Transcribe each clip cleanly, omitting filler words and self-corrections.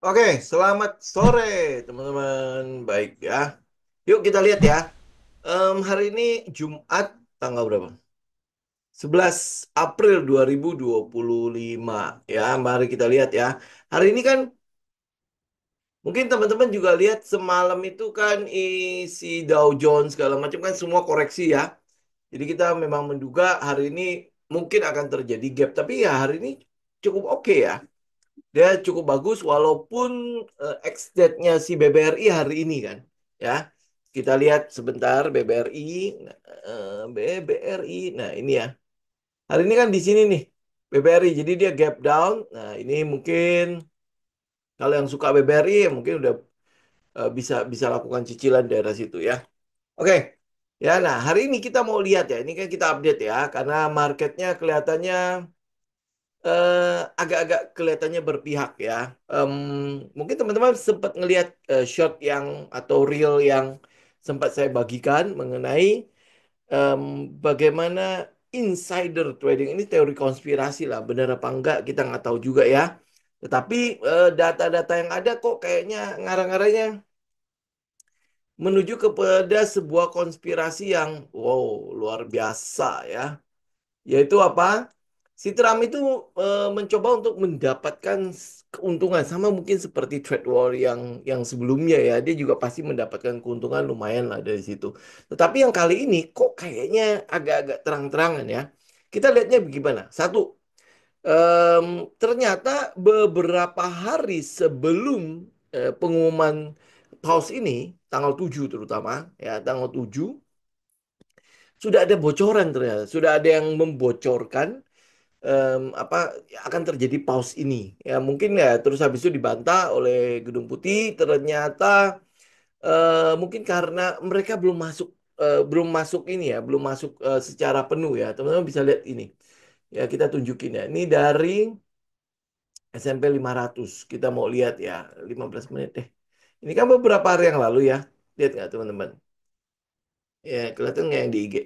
Oke, selamat sore teman-teman. Baik ya. Yuk kita lihat ya. Hari ini Jumat tanggal berapa? 11 April 2025 ya. Mari kita lihat ya. Hari ini kan mungkin teman-teman juga lihat semalam itu kan si Dow Jones segala macam kan semua koreksi ya. Jadi kita memang menduga hari ini mungkin akan terjadi gap. Tapi ya hari ini cukup oke ya. Dia cukup bagus walaupun ex-date-nya si BBRI hari ini kan. Ya. Kita lihat sebentar BBRI. BBRI. Nah, ini ya. Hari ini kan di sini nih BBRI. Jadi dia gap down. Nah, ini mungkin kalau yang suka BBRI ya mungkin udah bisa bisa lakukan cicilan daerah situ ya. Oke. Ya, nah hari ini kita mau lihat ya. Ini kan kita update ya karena marketnya kelihatannya agak-agak kelihatannya berpihak ya. Em, Mungkin teman-teman sempat ngelihat short yang atau reel yang sempat saya bagikan mengenai em, bagaimana insider trading ini teori konspirasi lah, benar apa enggak kita nggak tahu juga ya. Tetapi data-data yang ada kok kayaknya ngarang-ngarangnya menuju kepada sebuah konspirasi yang wow luar biasa ya. Yaitu apa? Si Trump itu mencoba untuk mendapatkan keuntungan sama mungkin seperti trade war yang sebelumnya ya. Dia juga pasti mendapatkan keuntungan lumayan lah dari situ. Tetapi yang kali ini kok kayaknya agak-agak terang-terangan ya. Kita lihatnya bagaimana? Satu, ternyata beberapa hari sebelum pengumuman pause ini, tanggal 7 terutama, ya tanggal 7 sudah ada bocoran ternyata. Sudah ada yang membocorkan apa akan terjadi pause ini ya mungkin ya terus habis itu dibantah oleh Gedung Putih ternyata mungkin karena mereka belum masuk ini ya belum masuk secara penuh ya teman-teman bisa lihat ini ya kita tunjukin ya ini dari S&P 500 kita mau lihat ya 15 menit deh ini kan beberapa hari yang lalu ya lihat nggak teman-teman ya kelihatan nggak yang di IG.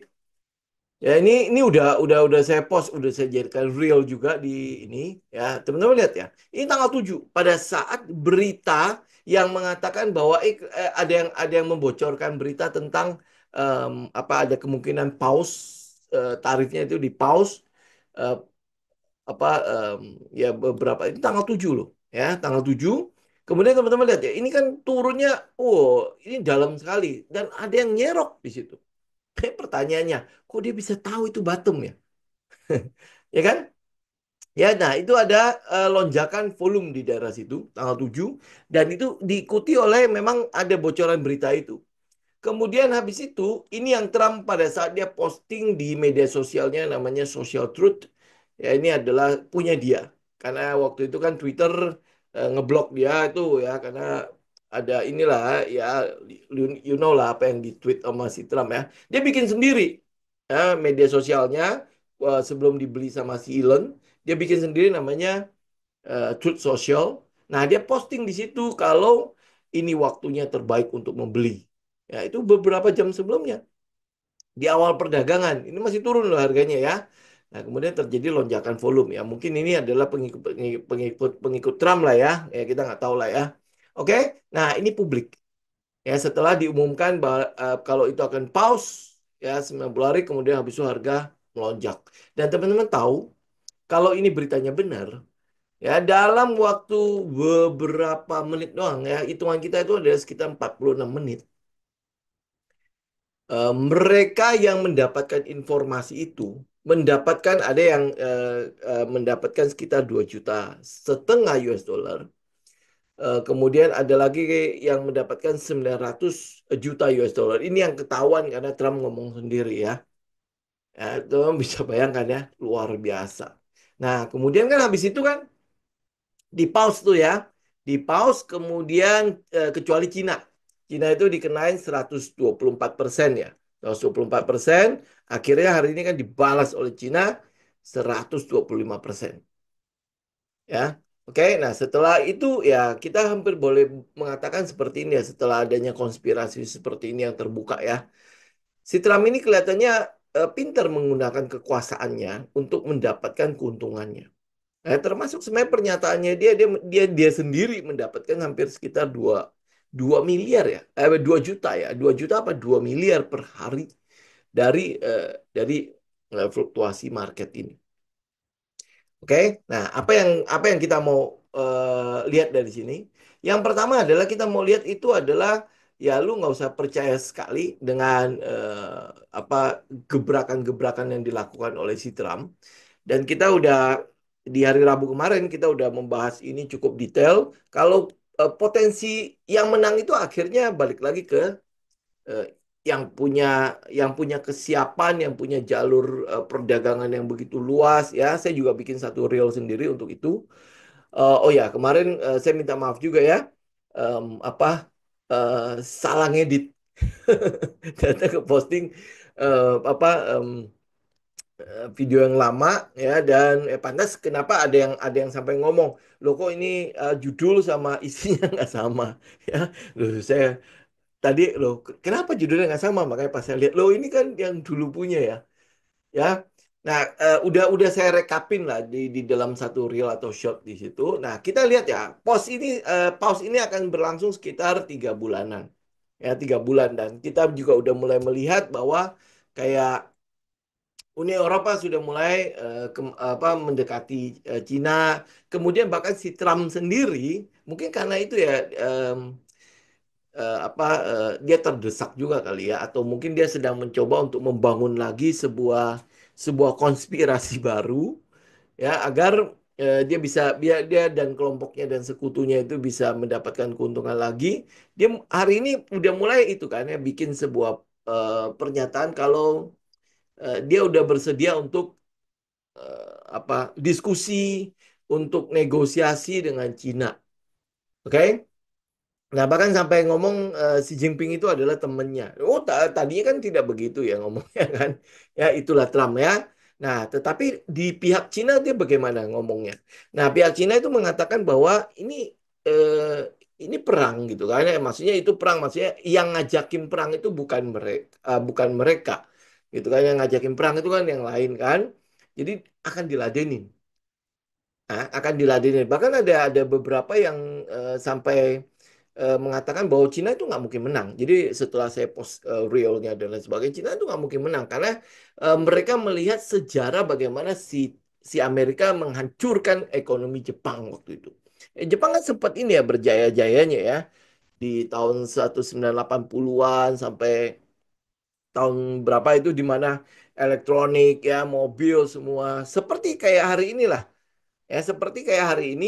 Ya ini udah saya post, udah saya jadikan real juga di ini ya. Teman-teman lihat ya. Ini tanggal 7 pada saat berita yang mengatakan bahwa ada yang membocorkan berita tentang apa ada kemungkinan pause tarifnya itu di pause eh, apa ya beberapa ini tanggal 7 loh ya, tanggal 7. Kemudian teman-teman lihat ya, ini kan turunnya ini dalam sekali dan ada yang nyerok di situ. Pertanyaannya, kok dia bisa tahu itu bottom ya? Ya kan? Ya, nah itu ada lonjakan volume di daerah situ, tanggal 7. Dan itu diikuti oleh memang ada bocoran berita itu. Kemudian habis itu, ini yang Trump pada saat dia posting di media sosialnya namanya Social Truth. Ya, ini adalah punya dia. Karena waktu itu kan Twitter ngeblok dia itu ya, karena ada inilah ya, you know lah apa yang di-tweet sama si Trump ya. Dia bikin sendiri ya, media sosialnya sebelum dibeli sama si Elon. Dia bikin sendiri namanya Truth Social. Nah, dia posting di situ kalau ini waktunya terbaik untuk membeli. Ya, itu beberapa jam sebelumnya. Di awal perdagangan. Ini masih turun loh harganya ya. Nah, kemudian terjadi lonjakan volume ya. Mungkin ini adalah pengikut Trump lah ya. Ya, kita nggak tahu lah ya. Oke, nah ini publik. Ya, setelah diumumkan bahwa kalau itu akan pause ya 90 hari kemudian habis itu harga melonjak. Dan teman-teman tahu kalau ini beritanya benar, ya, dalam waktu beberapa menit doang ya, hitungan kita itu ada sekitar 46 menit. Mereka yang mendapatkan informasi itu, mendapatkan ada yang mendapatkan sekitar 2,5 juta US dollar. Kemudian ada lagi yang mendapatkan 900 juta US dollar. Ini yang ketahuan karena Trump ngomong sendiri ya. Ya, itu bisa bayangkan ya, luar biasa. Nah, kemudian kan habis itu kan di pause tuh ya. Di pause kemudian kecuali Cina. Cina itu dikenain 124% ya. 124%. Akhirnya hari ini kan dibalas oleh Cina 125%. Ya. Oke, nah setelah itu ya kita hampir boleh mengatakan seperti ini ya. Setelah adanya konspirasi seperti ini yang terbuka ya. Si Trump ini kelihatannya pintar menggunakan kekuasaannya untuk mendapatkan keuntungannya. Nah, termasuk sebenarnya pernyataannya dia sendiri mendapatkan hampir sekitar 2 miliar ya, 2 juta ya, 2 juta apa 2 miliar per hari dari dari fluktuasi market ini. Oke, nah apa yang kita mau lihat dari sini? Yang pertama adalah kita mau lihat itu adalah ya lu nggak usah percaya sekali dengan apa gebrakan-gebrakan yang dilakukan oleh si Trump. Dan kita udah di hari Rabu kemarin kita udah membahas ini cukup detail. Kalau potensi yang menang itu akhirnya balik lagi ke eh, yang punya kesiapan, yang punya jalur perdagangan yang begitu luas ya. Saya juga bikin satu reel sendiri untuk itu. Oh ya, kemarin saya minta maaf juga ya. Apa salah ngedit. Ternyata ke posting apa video yang lama ya dan pantas kenapa ada yang sampai ngomong loh kok ini judul sama isinya nggak sama ya loh saya tadi loh kenapa judulnya nggak sama makanya pas saya lihat loh ini kan yang dulu punya ya ya nah udah saya rekapin lah di dalam satu reel atau shot di situ nah kita lihat ya pause ini akan berlangsung sekitar 3 bulanan ya 3 bulan dan kita juga udah mulai melihat bahwa kayak Uni Eropa sudah mulai mendekati Cina. Kemudian bahkan si Trump sendiri, mungkin karena itu ya em, dia terdesak juga kali ya, atau mungkin dia sedang mencoba untuk membangun lagi sebuah konspirasi baru ya agar dia dan kelompoknya dan sekutunya itu bisa mendapatkan keuntungan lagi. Dia hari ini udah mulai itu kan ya bikin sebuah pernyataan kalau dia udah bersedia untuk diskusi untuk negosiasi dengan Cina. Oke? Nah, bahkan sampai ngomong Xi Jinping itu adalah temennya. Oh, tadinya kan tidak begitu ya ngomongnya kan. Ya, itulah Trump ya. Nah, tetapi di pihak Cina dia bagaimana ngomongnya? Nah, pihak Cina itu mengatakan bahwa ini perang gitu kan. Ya, maksudnya itu perang, maksudnya yang ngajakin perang itu bukan mereka. Gitu kan yang ngajakin perang itu kan yang lain kan. Jadi akan diladenin. Nah, akan diladenin. Bahkan ada beberapa yang sampai mengatakan bahwa Cina itu nggak mungkin menang. Jadi setelah saya post realnya dan lain sebagainya, Cina itu nggak mungkin menang karena mereka melihat sejarah bagaimana si Amerika menghancurkan ekonomi Jepang waktu itu. Jepang kan sempat ini ya berjaya-jayanya ya di tahun 1980-an sampai tahun berapa itu di mana elektronik ya mobil semua seperti kayak hari inilah. Ya, seperti kayak hari ini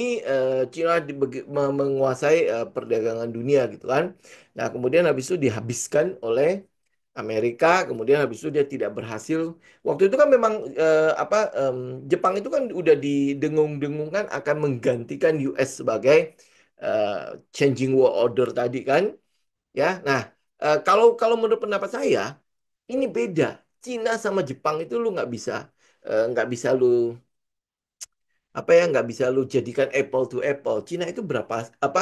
Cina menguasai perdagangan dunia gitu kan. Nah, kemudian habis itu dihabiskan oleh Amerika, kemudian habis itu dia tidak berhasil. Waktu itu kan memang Jepang itu kan udah didengung-dengungkan akan menggantikan US sebagai changing world order tadi kan. Ya, nah kalau kalau menurut pendapat saya ini beda. Cina sama Jepang itu lu nggak bisa lu nggak bisa lu jadikan apple to apple. Cina itu apa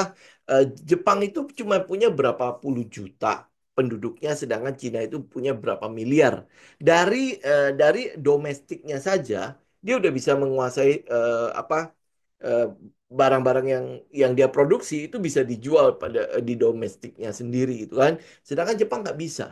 Jepang itu cuma punya berapa puluh juta penduduknya, sedangkan Cina itu punya berapa miliar. Dari domestiknya saja dia udah bisa menguasai eh, barang-barang yang dia produksi itu bisa dijual di domestiknya sendiri gitu kan. Sedangkan Jepang nggak bisa.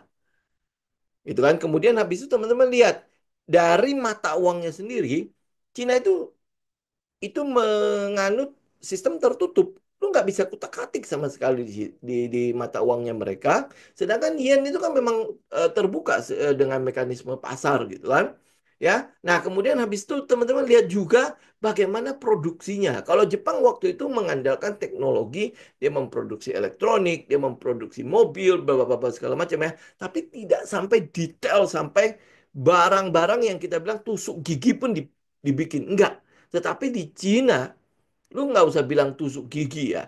Gitu kan. Kemudian habis itu teman-teman lihat dari mata uangnya sendiri, Cina itu menganut sistem tertutup. Lu nggak bisa kutak-katik sama sekali di mata uangnya mereka. Sedangkan yen itu kan memang terbuka dengan mekanisme pasar gitu kan. Ya, nah kemudian habis itu teman-teman lihat juga bagaimana produksinya. Kalau Jepang waktu itu mengandalkan teknologi, dia memproduksi elektronik, dia memproduksi mobil, bla bla bla segala macam ya. Tapi tidak sampai detail sampai barang-barang yang kita bilang tusuk gigi pun dibikin. Enggak. Tetapi di Cina, lu nggak usah bilang tusuk gigi ya.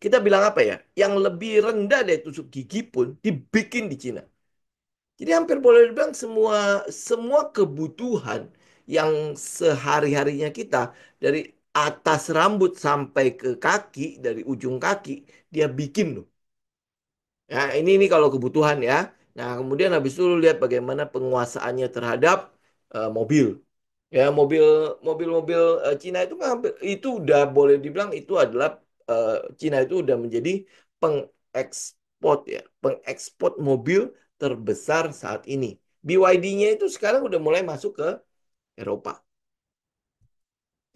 Kita bilang apa ya? Yang lebih rendah dari tusuk gigi pun dibikin di Cina. Jadi hampir boleh dibilang semua semua kebutuhan yang sehari-harinya kita dari atas rambut sampai ke kaki, dari ujung kaki, dia bikin loh. Ya, ini kalau kebutuhan ya. Nah, kemudian habis itu lu lihat bagaimana penguasaannya terhadap mobil. Ya, mobil-mobil Cina itu kan itu udah boleh dibilang itu adalah eh, Cina itu udah menjadi pengekspor ya, pengekspor mobil terbesar saat ini. BYD-nya itu sekarang udah mulai masuk ke Eropa.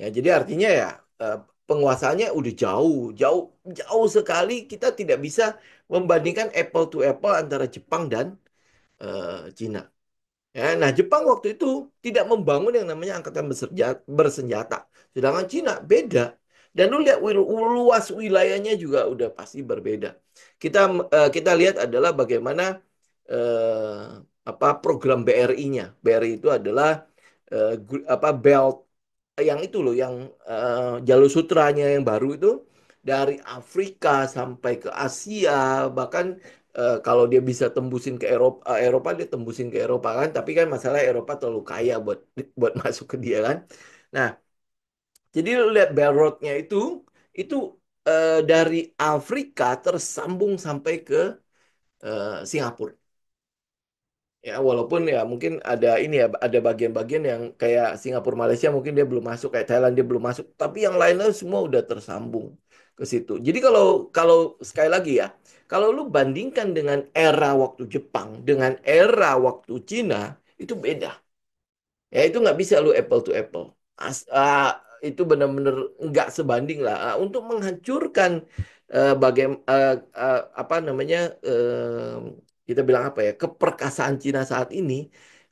Ya, jadi artinya ya eh, penguasaannya udah jauh, jauh, jauh sekali. Kita tidak bisa membandingkan apple to apple antara Jepang dan Cina. Ya, nah, Jepang waktu itu tidak membangun yang namanya angkatan bersenjata. Sedangkan Cina beda. Dan lu lihat luas wilayahnya juga udah pasti berbeda. Kita lihat adalah bagaimana eh, apa program BRI-nya. BRI itu adalah apa Belt yang itu loh, yang jalur sutranya yang baru itu dari Afrika sampai ke Asia, bahkan kalau dia bisa tembusin ke Eropa, Eropa dia tembusin ke Eropa kan, tapi kan masalah Eropa terlalu kaya buat buat masuk ke dia kan. Nah, jadi lu lihat Belt Road-nya itu dari Afrika tersambung sampai ke Singapura. Ya, walaupun ya mungkin ada ini ya, ada bagian-bagian yang kayak Singapura, Malaysia mungkin dia belum masuk, kayak Thailand dia belum masuk, tapi yang lainnya semua udah tersambung ke situ. Jadi kalau kalau sekali lagi ya, kalau lu bandingkan dengan era waktu Jepang dengan era waktu Cina, itu beda. Ya itu nggak bisa lu apple to apple. Itu benar-benar nggak sebanding lah. Untuk menghancurkan apa namanya kita bilang apa ya, keperkasaan Cina saat ini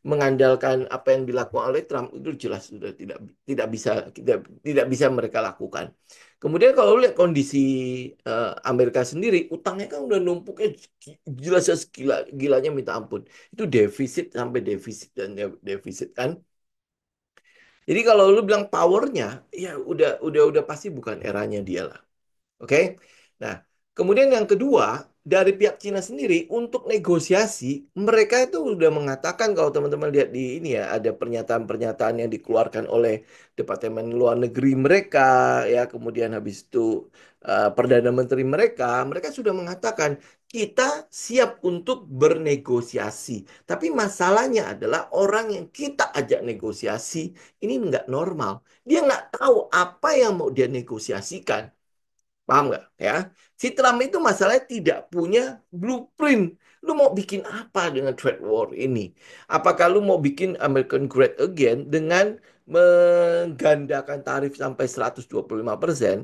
mengandalkan apa yang dilakukan oleh Trump itu jelas sudah tidak bisa tidak bisa mereka lakukan. Kemudian kalau lu lihat kondisi Amerika sendiri, utangnya kan udah numpuknya jelas gilanya minta ampun. Itu defisit sampai defisit dan defisit kan. Jadi kalau lu bilang powernya, ya udah pasti bukan eranya dia lah. Oke. Nah, kemudian yang kedua, dari pihak Cina sendiri untuk negosiasi, mereka itu udah mengatakan, kalau teman-teman lihat di ini ya, ada pernyataan-pernyataan yang dikeluarkan oleh Departemen Luar Negeri mereka, ya, kemudian habis itu Perdana Menteri mereka sudah mengatakan kita siap untuk bernegosiasi. Tapi masalahnya adalah orang yang kita ajak negosiasi ini nggak normal. Dia nggak tahu apa yang mau dia negosiasikan. Paham nggak? Ya, si Trump itu masalahnya tidak punya blueprint. Lu mau bikin apa dengan trade war ini? Apakah lu mau bikin American Great Again dengan menggandakan tarif sampai 125%?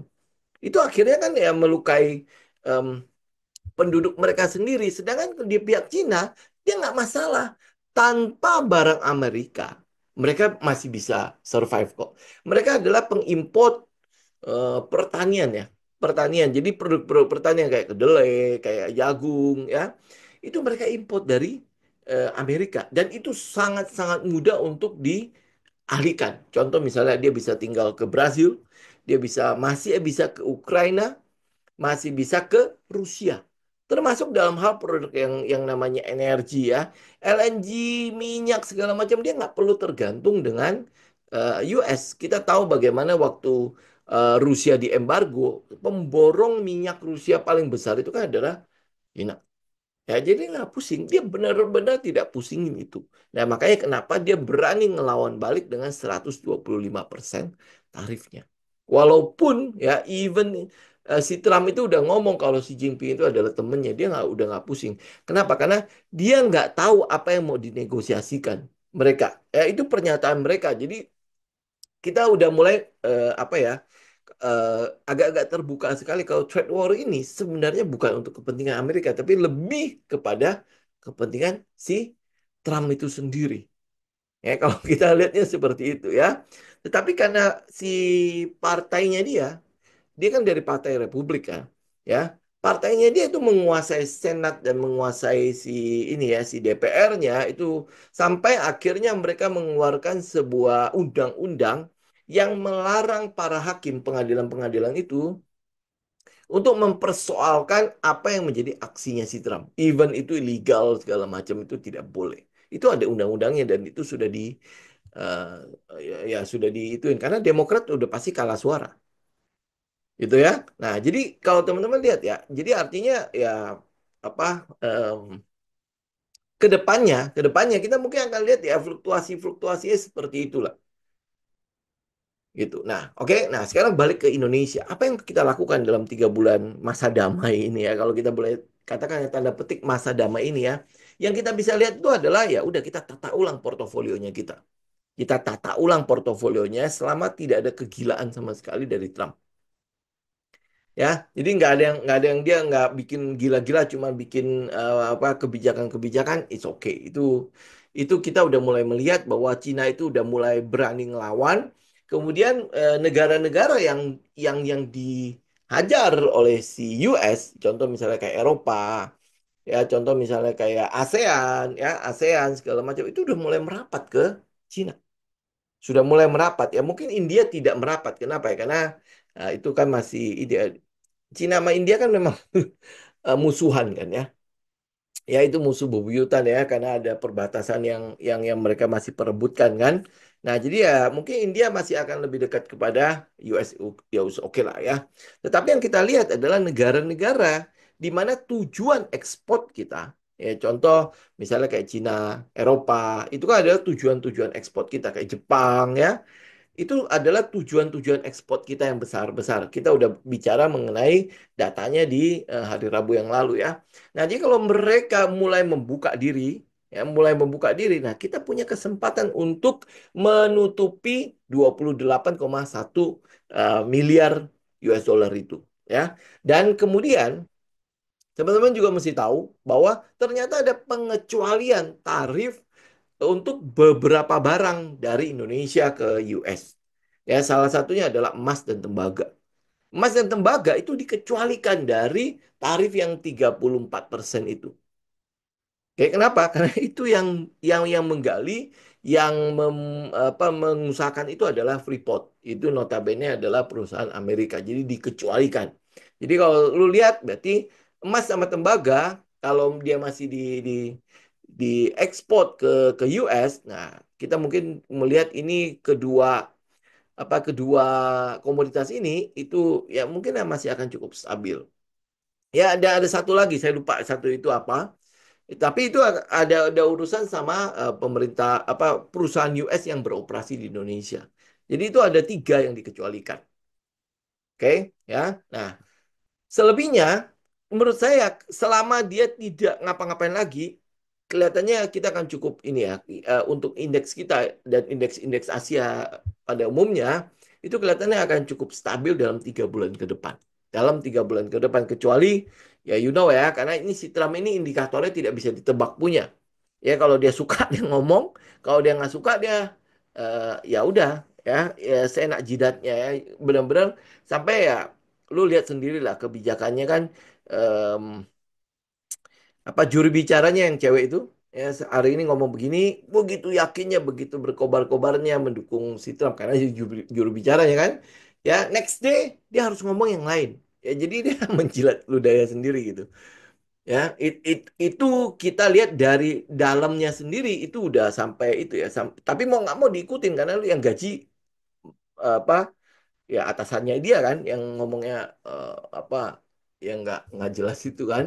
Itu akhirnya kan ya melukai em, penduduk mereka sendiri. Sedangkan di pihak Cina, dia nggak masalah. Tanpa barang Amerika, mereka masih bisa survive kok. Mereka adalah pengimport pertanian ya, pertanian. Jadi produk-produk pertanian kayak kedelai, kayak jagung ya, itu mereka import dari Amerika dan itu sangat-sangat mudah untuk dialihkan. Contoh misalnya dia bisa tinggal ke Brazil, dia masih bisa ke Ukraina, masih bisa ke Rusia. Termasuk dalam hal produk yang namanya energi ya, LNG, minyak segala macam dia nggak perlu tergantung dengan US. Kita tahu bagaimana waktu Rusia diembargo, pemborong minyak Rusia paling besar itu kan adalah China. Ya, jadi nggak pusing. Dia benar-benar tidak pusingin itu. Nah, makanya kenapa dia berani ngelawan balik dengan 125% tarifnya. Walaupun ya even si Trump itu udah ngomong kalau si Jinping itu adalah temennya, dia udah nggak pusing. Kenapa? Karena dia nggak tahu apa yang mau dinegosiasikan mereka. Ya, itu pernyataan mereka. Jadi kita udah mulai apa ya eh, agak-agak terbuka sekali kalau trade war ini sebenarnya bukan untuk kepentingan Amerika, tapi lebih kepada kepentingan si Trump itu sendiri. Ya, kalau kita lihatnya seperti itu ya. Tetapi karena si partainya dia kan dari Partai Republik kan, ya. Partainya dia itu menguasai Senat dan menguasai si ini ya, si DPR-nya itu sampai akhirnya mereka mengeluarkan sebuah undang-undang yang melarang para hakim pengadilan-pengadilan itu untuk mempersoalkan apa yang menjadi aksinya si Trump. Even itu illegal segala macam itu tidak boleh. Itu ada undang-undangnya dan itu sudah eh, ya sudah diituin karena Demokrat udah pasti kalah suara. Gitu ya. Nah, jadi kalau teman-teman lihat ya, jadi artinya ya apa ke depannya kita mungkin akan lihat ya fluktuasinya seperti itulah. gitu. Nah, oke. Nah, sekarang balik ke Indonesia. Apa yang kita lakukan dalam 3 bulan masa damai ini ya? Kalau kita boleh katakan ya, tanda petik masa damai ini ya, yang kita bisa lihat itu adalah ya udah kita tata ulang portofolionya kita. Kita tata ulang portofolionya selama tidak ada kegilaan sama sekali dari Trump. Ya, jadi nggak ada yang dia nggak bikin gila-gila, cuma bikin apa kebijakan-kebijakan, it's okay. Itu kita udah mulai melihat bahwa Cina itu udah mulai berani ngelawan. Kemudian negara-negara yang dihajar oleh si US, contoh misalnya kayak Eropa, ya contoh misalnya kayak ASEAN, ya ASEAN segala macam itu udah mulai merapat ke Cina. Sudah mulai merapat ya. Mungkin India tidak merapat. Kenapa ya? Karena itu kan masih ide Cina sama India kan memang musuhan kan ya. Ya itu musuh bebuyutan ya karena ada perbatasan yang mereka masih perebutkan kan. Nah, jadi ya mungkin India masih akan lebih dekat kepada US, ya oke lah ya. Tetapi yang kita lihat adalah negara-negara di mana tujuan ekspor kita, ya contoh misalnya kayak Cina, Eropa, itu kan adalah tujuan-tujuan ekspor kita kayak Jepang ya, itu adalah tujuan-tujuan ekspor kita yang besar-besar. Kita udah bicara mengenai datanya di hari Rabu yang lalu ya. Nah, jadi kalau mereka mulai membuka diri, ya mulai membuka diri, nah kita punya kesempatan untuk menutupi 28,1 miliar US dollar itu, ya. Dan kemudian teman-teman juga mesti tahu bahwa ternyata ada pengecualian tarif untuk beberapa barang dari Indonesia ke US. Ya, salah satunya adalah emas dan tembaga. Emas dan tembaga itu dikecualikan dari tarif yang 34% itu. Oke, kenapa? Karena itu yang menggali, mengusahakan itu adalah Freeport. Itu notabene adalah perusahaan Amerika. Jadi dikecualikan. Jadi kalau lu lihat berarti emas sama tembaga kalau dia masih diekspor ke US, nah kita mungkin melihat ini kedua komoditas ini itu ya mungkin masih akan cukup stabil. Ya ada satu lagi saya lupa satu itu apa. Tapi itu ada urusan sama pemerintah apa perusahaan US yang beroperasi di Indonesia. Jadi itu ada tiga yang dikecualikan. Oke, ya. Nah, selebihnya menurut saya selama dia tidak ngapa-ngapain lagi, kelihatannya kita akan cukup ini ya untuk indeks kita dan indeks-indeks Asia pada umumnya itu kelihatannya akan cukup stabil dalam 3 bulan ke depan. Dalam 3 bulan ke depan kecuali ya you know ya karena ini si Trump ini indikatornya tidak bisa ditebak punya. Ya kalau dia suka dia ngomong, kalau dia nggak suka dia ya udah ya, ya seenak jidatnya ya benar-benar sampai ya lu lihat sendiri lah kebijakannya kan em, apa juru bicaranya yang cewek itu ya hari ini ngomong begini begitu yakinnya begitu berkobar-kobarnya mendukung si Trump karena dia juru bicaranya kan ya next day dia harus ngomong yang lain ya jadi dia menjilat ludahnya sendiri gitu ya itu kita lihat dari dalamnya sendiri itu udah sampai itu ya tapi mau nggak mau diikutin karena lu yang gaji apa ya atasannya dia kan yang ngomongnya apa yang nggak jelas itu kan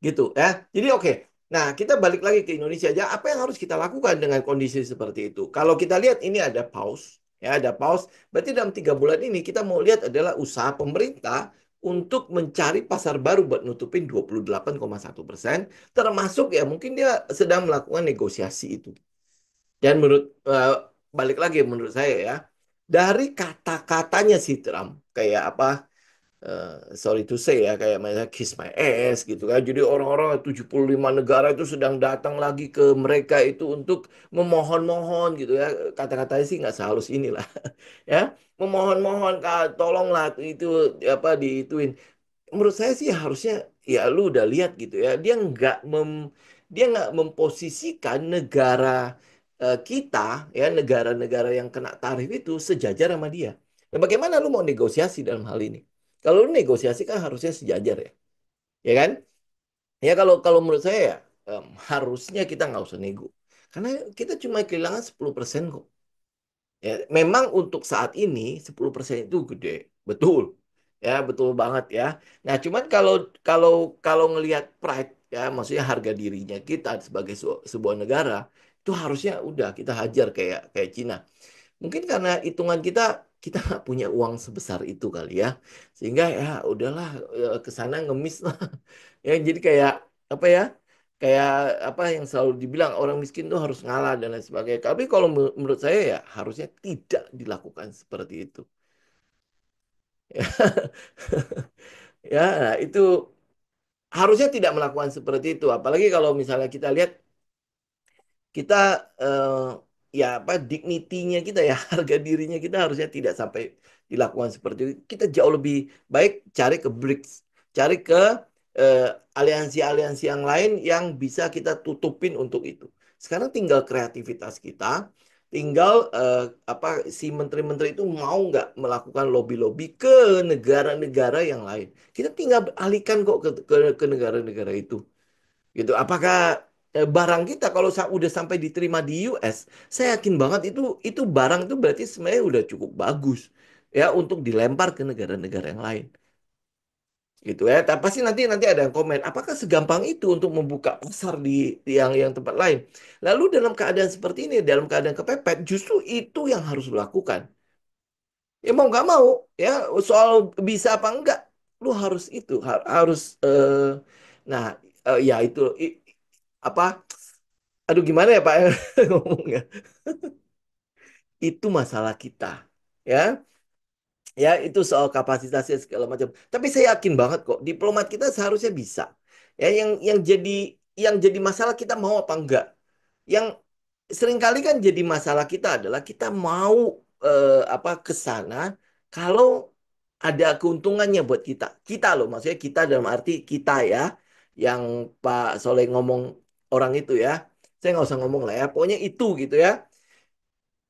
gitu ya. Jadi oke. Nah, kita balik lagi ke Indonesia aja. Apa yang harus kita lakukan dengan kondisi seperti itu? Kalau kita lihat ini ada pause, ya ada pause. Berarti dalam 3 bulan ini kita mau lihat adalah usaha pemerintah untuk mencari pasar baru buat nutupin 28,1%, termasuk ya mungkin dia sedang melakukan negosiasi itu. Dan balik lagi menurut saya ya, dari kata-katanya si Trump kayak apa sorry to say ya kayak misalnya Kiss My Ass gitu kan. Jadi orang-orang 75 negara itu sedang datang lagi ke mereka itu untuk memohon-mohon gitu ya. Kata-katanya sih nggak sehalus inilah ya. Memohon-mohon Kak, tolonglah itu apa diituin. Menurut saya sih harusnya ya lu udah lihat gitu ya. Dia nggak memposisikan negara kita ya negara-negara yang kena tarif itu sejajar sama dia. Nah, bagaimana lu mau negosiasi dalam hal ini? Kalau lu negosiasi kan harusnya sejajar ya, ya kan? Ya kalau kalau menurut saya ya harusnya kita nggak usah nego, karena kita cuma kehilangan 10% kok. Ya, memang untuk saat ini 10% itu gede, betul, ya betul banget ya. Nah cuman kalau kalau kalau ngelihat pride ya, maksudnya harga dirinya kita sebagai sebuah negara itu harusnya udah kita hajar kayak kayak Cina. Mungkin karena hitungan kita nggak punya uang sebesar itu kali ya, sehingga ya udahlah, ke sana ngemis lah. Ya jadi kayak apa ya? Kayak apa yang selalu dibilang orang miskin tuh harus ngalah dan lain sebagainya. Tapi kalau menurut saya ya harusnya tidak dilakukan seperti itu. Ya, nah, itu harusnya tidak melakukan seperti itu. Apalagi kalau misalnya kita lihat kita ya apa dignity-nya kita ya harga dirinya kita harusnya tidak sampai dilakukan seperti itu. Kita jauh lebih baik cari ke BRICS, cari ke eh, aliansi-aliansi yang lain yang bisa kita tutupin untuk itu. Sekarang tinggal kreativitas kita, tinggal apa si menteri-menteri itu mau nggak melakukan lobby-lobby ke negara-negara yang lain. Kita tinggal alihkan kok ke negara-negara itu gitu. Apakah barang kita kalau udah sampai diterima di US, saya yakin banget itu barang itu berarti sebenarnya udah cukup bagus ya untuk dilempar ke negara-negara yang lain. Gitu ya. Tapi pasti nanti nanti ada yang komen, apakah segampang itu untuk membuka pasar di yang tempat lain? Lalu dalam keadaan seperti ini, dalam keadaan kepepet, justru itu yang harus dilakukan. Ya mau nggak mau, ya soal bisa apa enggak, lu harus itu harus nah ya itu apa aduh gimana ya Pak ngomongnya. Itu masalah kita. Ya, ya itu soal kapasitasnya segala macam. Tapi saya yakin banget kok diplomat kita seharusnya bisa. Ya, yang jadi masalah kita mau apa enggak. Yang seringkali kan jadi masalah kita adalah kita mau apa ke sana kalau ada keuntungannya buat kita. Kita loh, maksudnya kita dalam arti kita ya, yang Pak Soleh ngomong orang itu ya. Saya nggak usah ngomong lah ya, pokoknya itu gitu ya.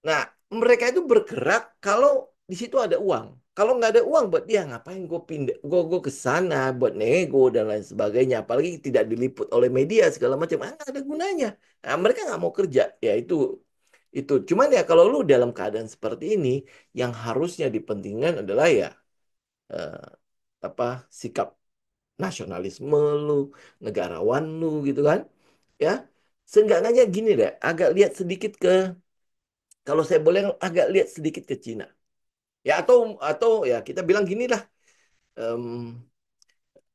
Nah, mereka itu bergerak kalau di situ ada uang. Kalau nggak ada uang buat dia, ngapain gue pindah, gue ke sana buat nego dan lain sebagainya. Apalagi tidak diliput oleh media segala macam, nggak ada gunanya. Nah, mereka nggak mau kerja, ya itu. Cuman ya kalau lu dalam keadaan seperti ini, yang harusnya dipentingkan adalah ya eh, apa sikap nasionalisme lu, negarawan lu gitu kan, ya. Seenggaknya gini deh, agak lihat sedikit ke kalau saya boleh agak lihat sedikit ke Cina. Ya atau ya kita bilang gini lah, em,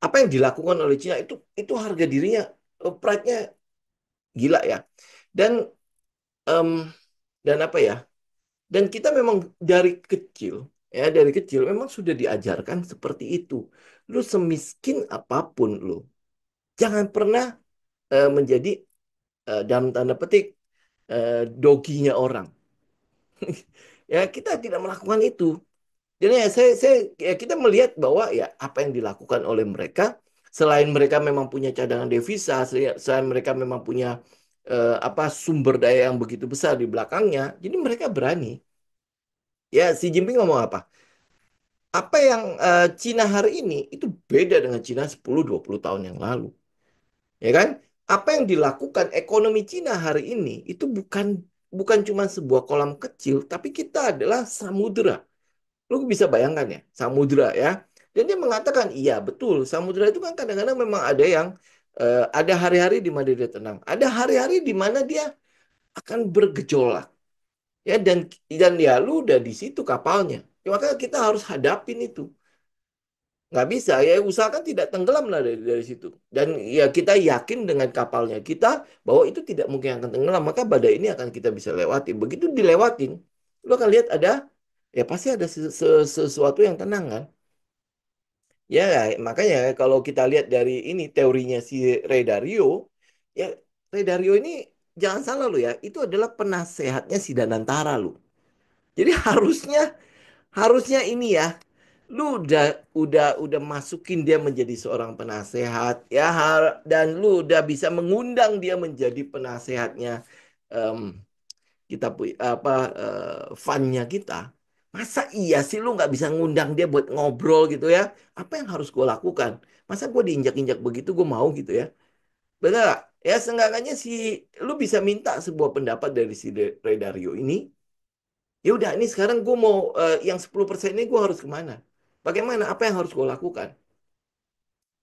apa yang dilakukan oleh Cina itu harga dirinya, pride-nya gila ya. Dan em, dan apa ya? Dan kita memang dari kecil dari kecil memang sudah diajarkan seperti itu. Lu semiskin apapun lu, jangan pernah menjadi dalam tanda petik doginya orang. Ya kita tidak melakukan itu. Jadi ya, kita melihat bahwa ya apa yang dilakukan oleh mereka, selain mereka memang punya cadangan devisa, selain mereka memang punya apa sumber daya yang begitu besar di belakangnya, jadi mereka berani. Ya, Xi Jinping ngomong apa? Apa yang Cina hari ini itu beda dengan Cina 10-20 tahun yang lalu. Ya kan? Apa yang dilakukan ekonomi Cina hari ini itu bukan bukan cuma sebuah kolam kecil, tapi kita adalah samudera. Lu bisa bayangkan ya, samudra ya. Dan dia mengatakan, iya betul, samudra itu kan kadang-kadang memang ada yang ada hari-hari di mana dia tenang, ada hari-hari di mana dia akan bergejolak. Ya dan ya lu udah di situ kapalnya. Ya, makanya kita harus hadapin itu. Nggak bisa, ya usahakan tidak tenggelam lah dari situ. Dan ya kita yakin dengan kapalnya kita bahwa itu tidak mungkin akan tenggelam, maka badai ini akan kita bisa lewati. Begitu dilewatin, lu akan lihat ada ya pasti ada sesuatu yang tenang kan. Ya, makanya kalau kita lihat dari ini teorinya si Ray Dalio, ya Ray Dalio ini jangan salah lu ya, itu adalah penasehatnya si Danantara lu. Jadi harusnya harusnya ini ya, lu udah masukin dia menjadi seorang penasehat ya, dan lu udah bisa mengundang dia menjadi penasehatnya em, kita apa funnya kita. Masa iya sih lu nggak bisa ngundang dia buat ngobrol gitu ya? Apa yang harus gue lakukan? Masa gue diinjak-injak begitu gue mau gitu ya? Bener nggak? Ya seenggaknya lu bisa minta sebuah pendapat dari si Ray Dalio ini. Ya udah ini sekarang gue mau yang 10% ini gue harus kemana? Bagaimana? Apa yang harus gue lakukan?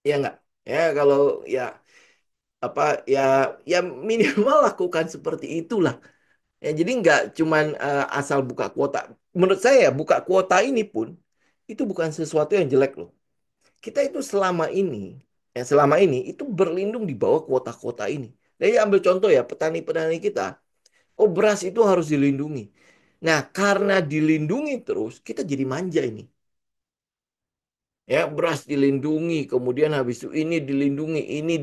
Ya nggak? Ya kalau ya apa ya ya minimal lakukan seperti itulah. Ya, jadi nggak cuman asal buka kuota. Menurut saya buka kuota ini pun itu bukan sesuatu yang jelek loh. Kita itu selama ini itu berlindung di bawah kuota-kuota ini. Jadi ambil contoh ya petani-petani kita. Oh, beras itu harus dilindungi. Nah, karena dilindungi terus, kita jadi manja ini. Ya, beras dilindungi, kemudian habis itu ini dilindungi, ini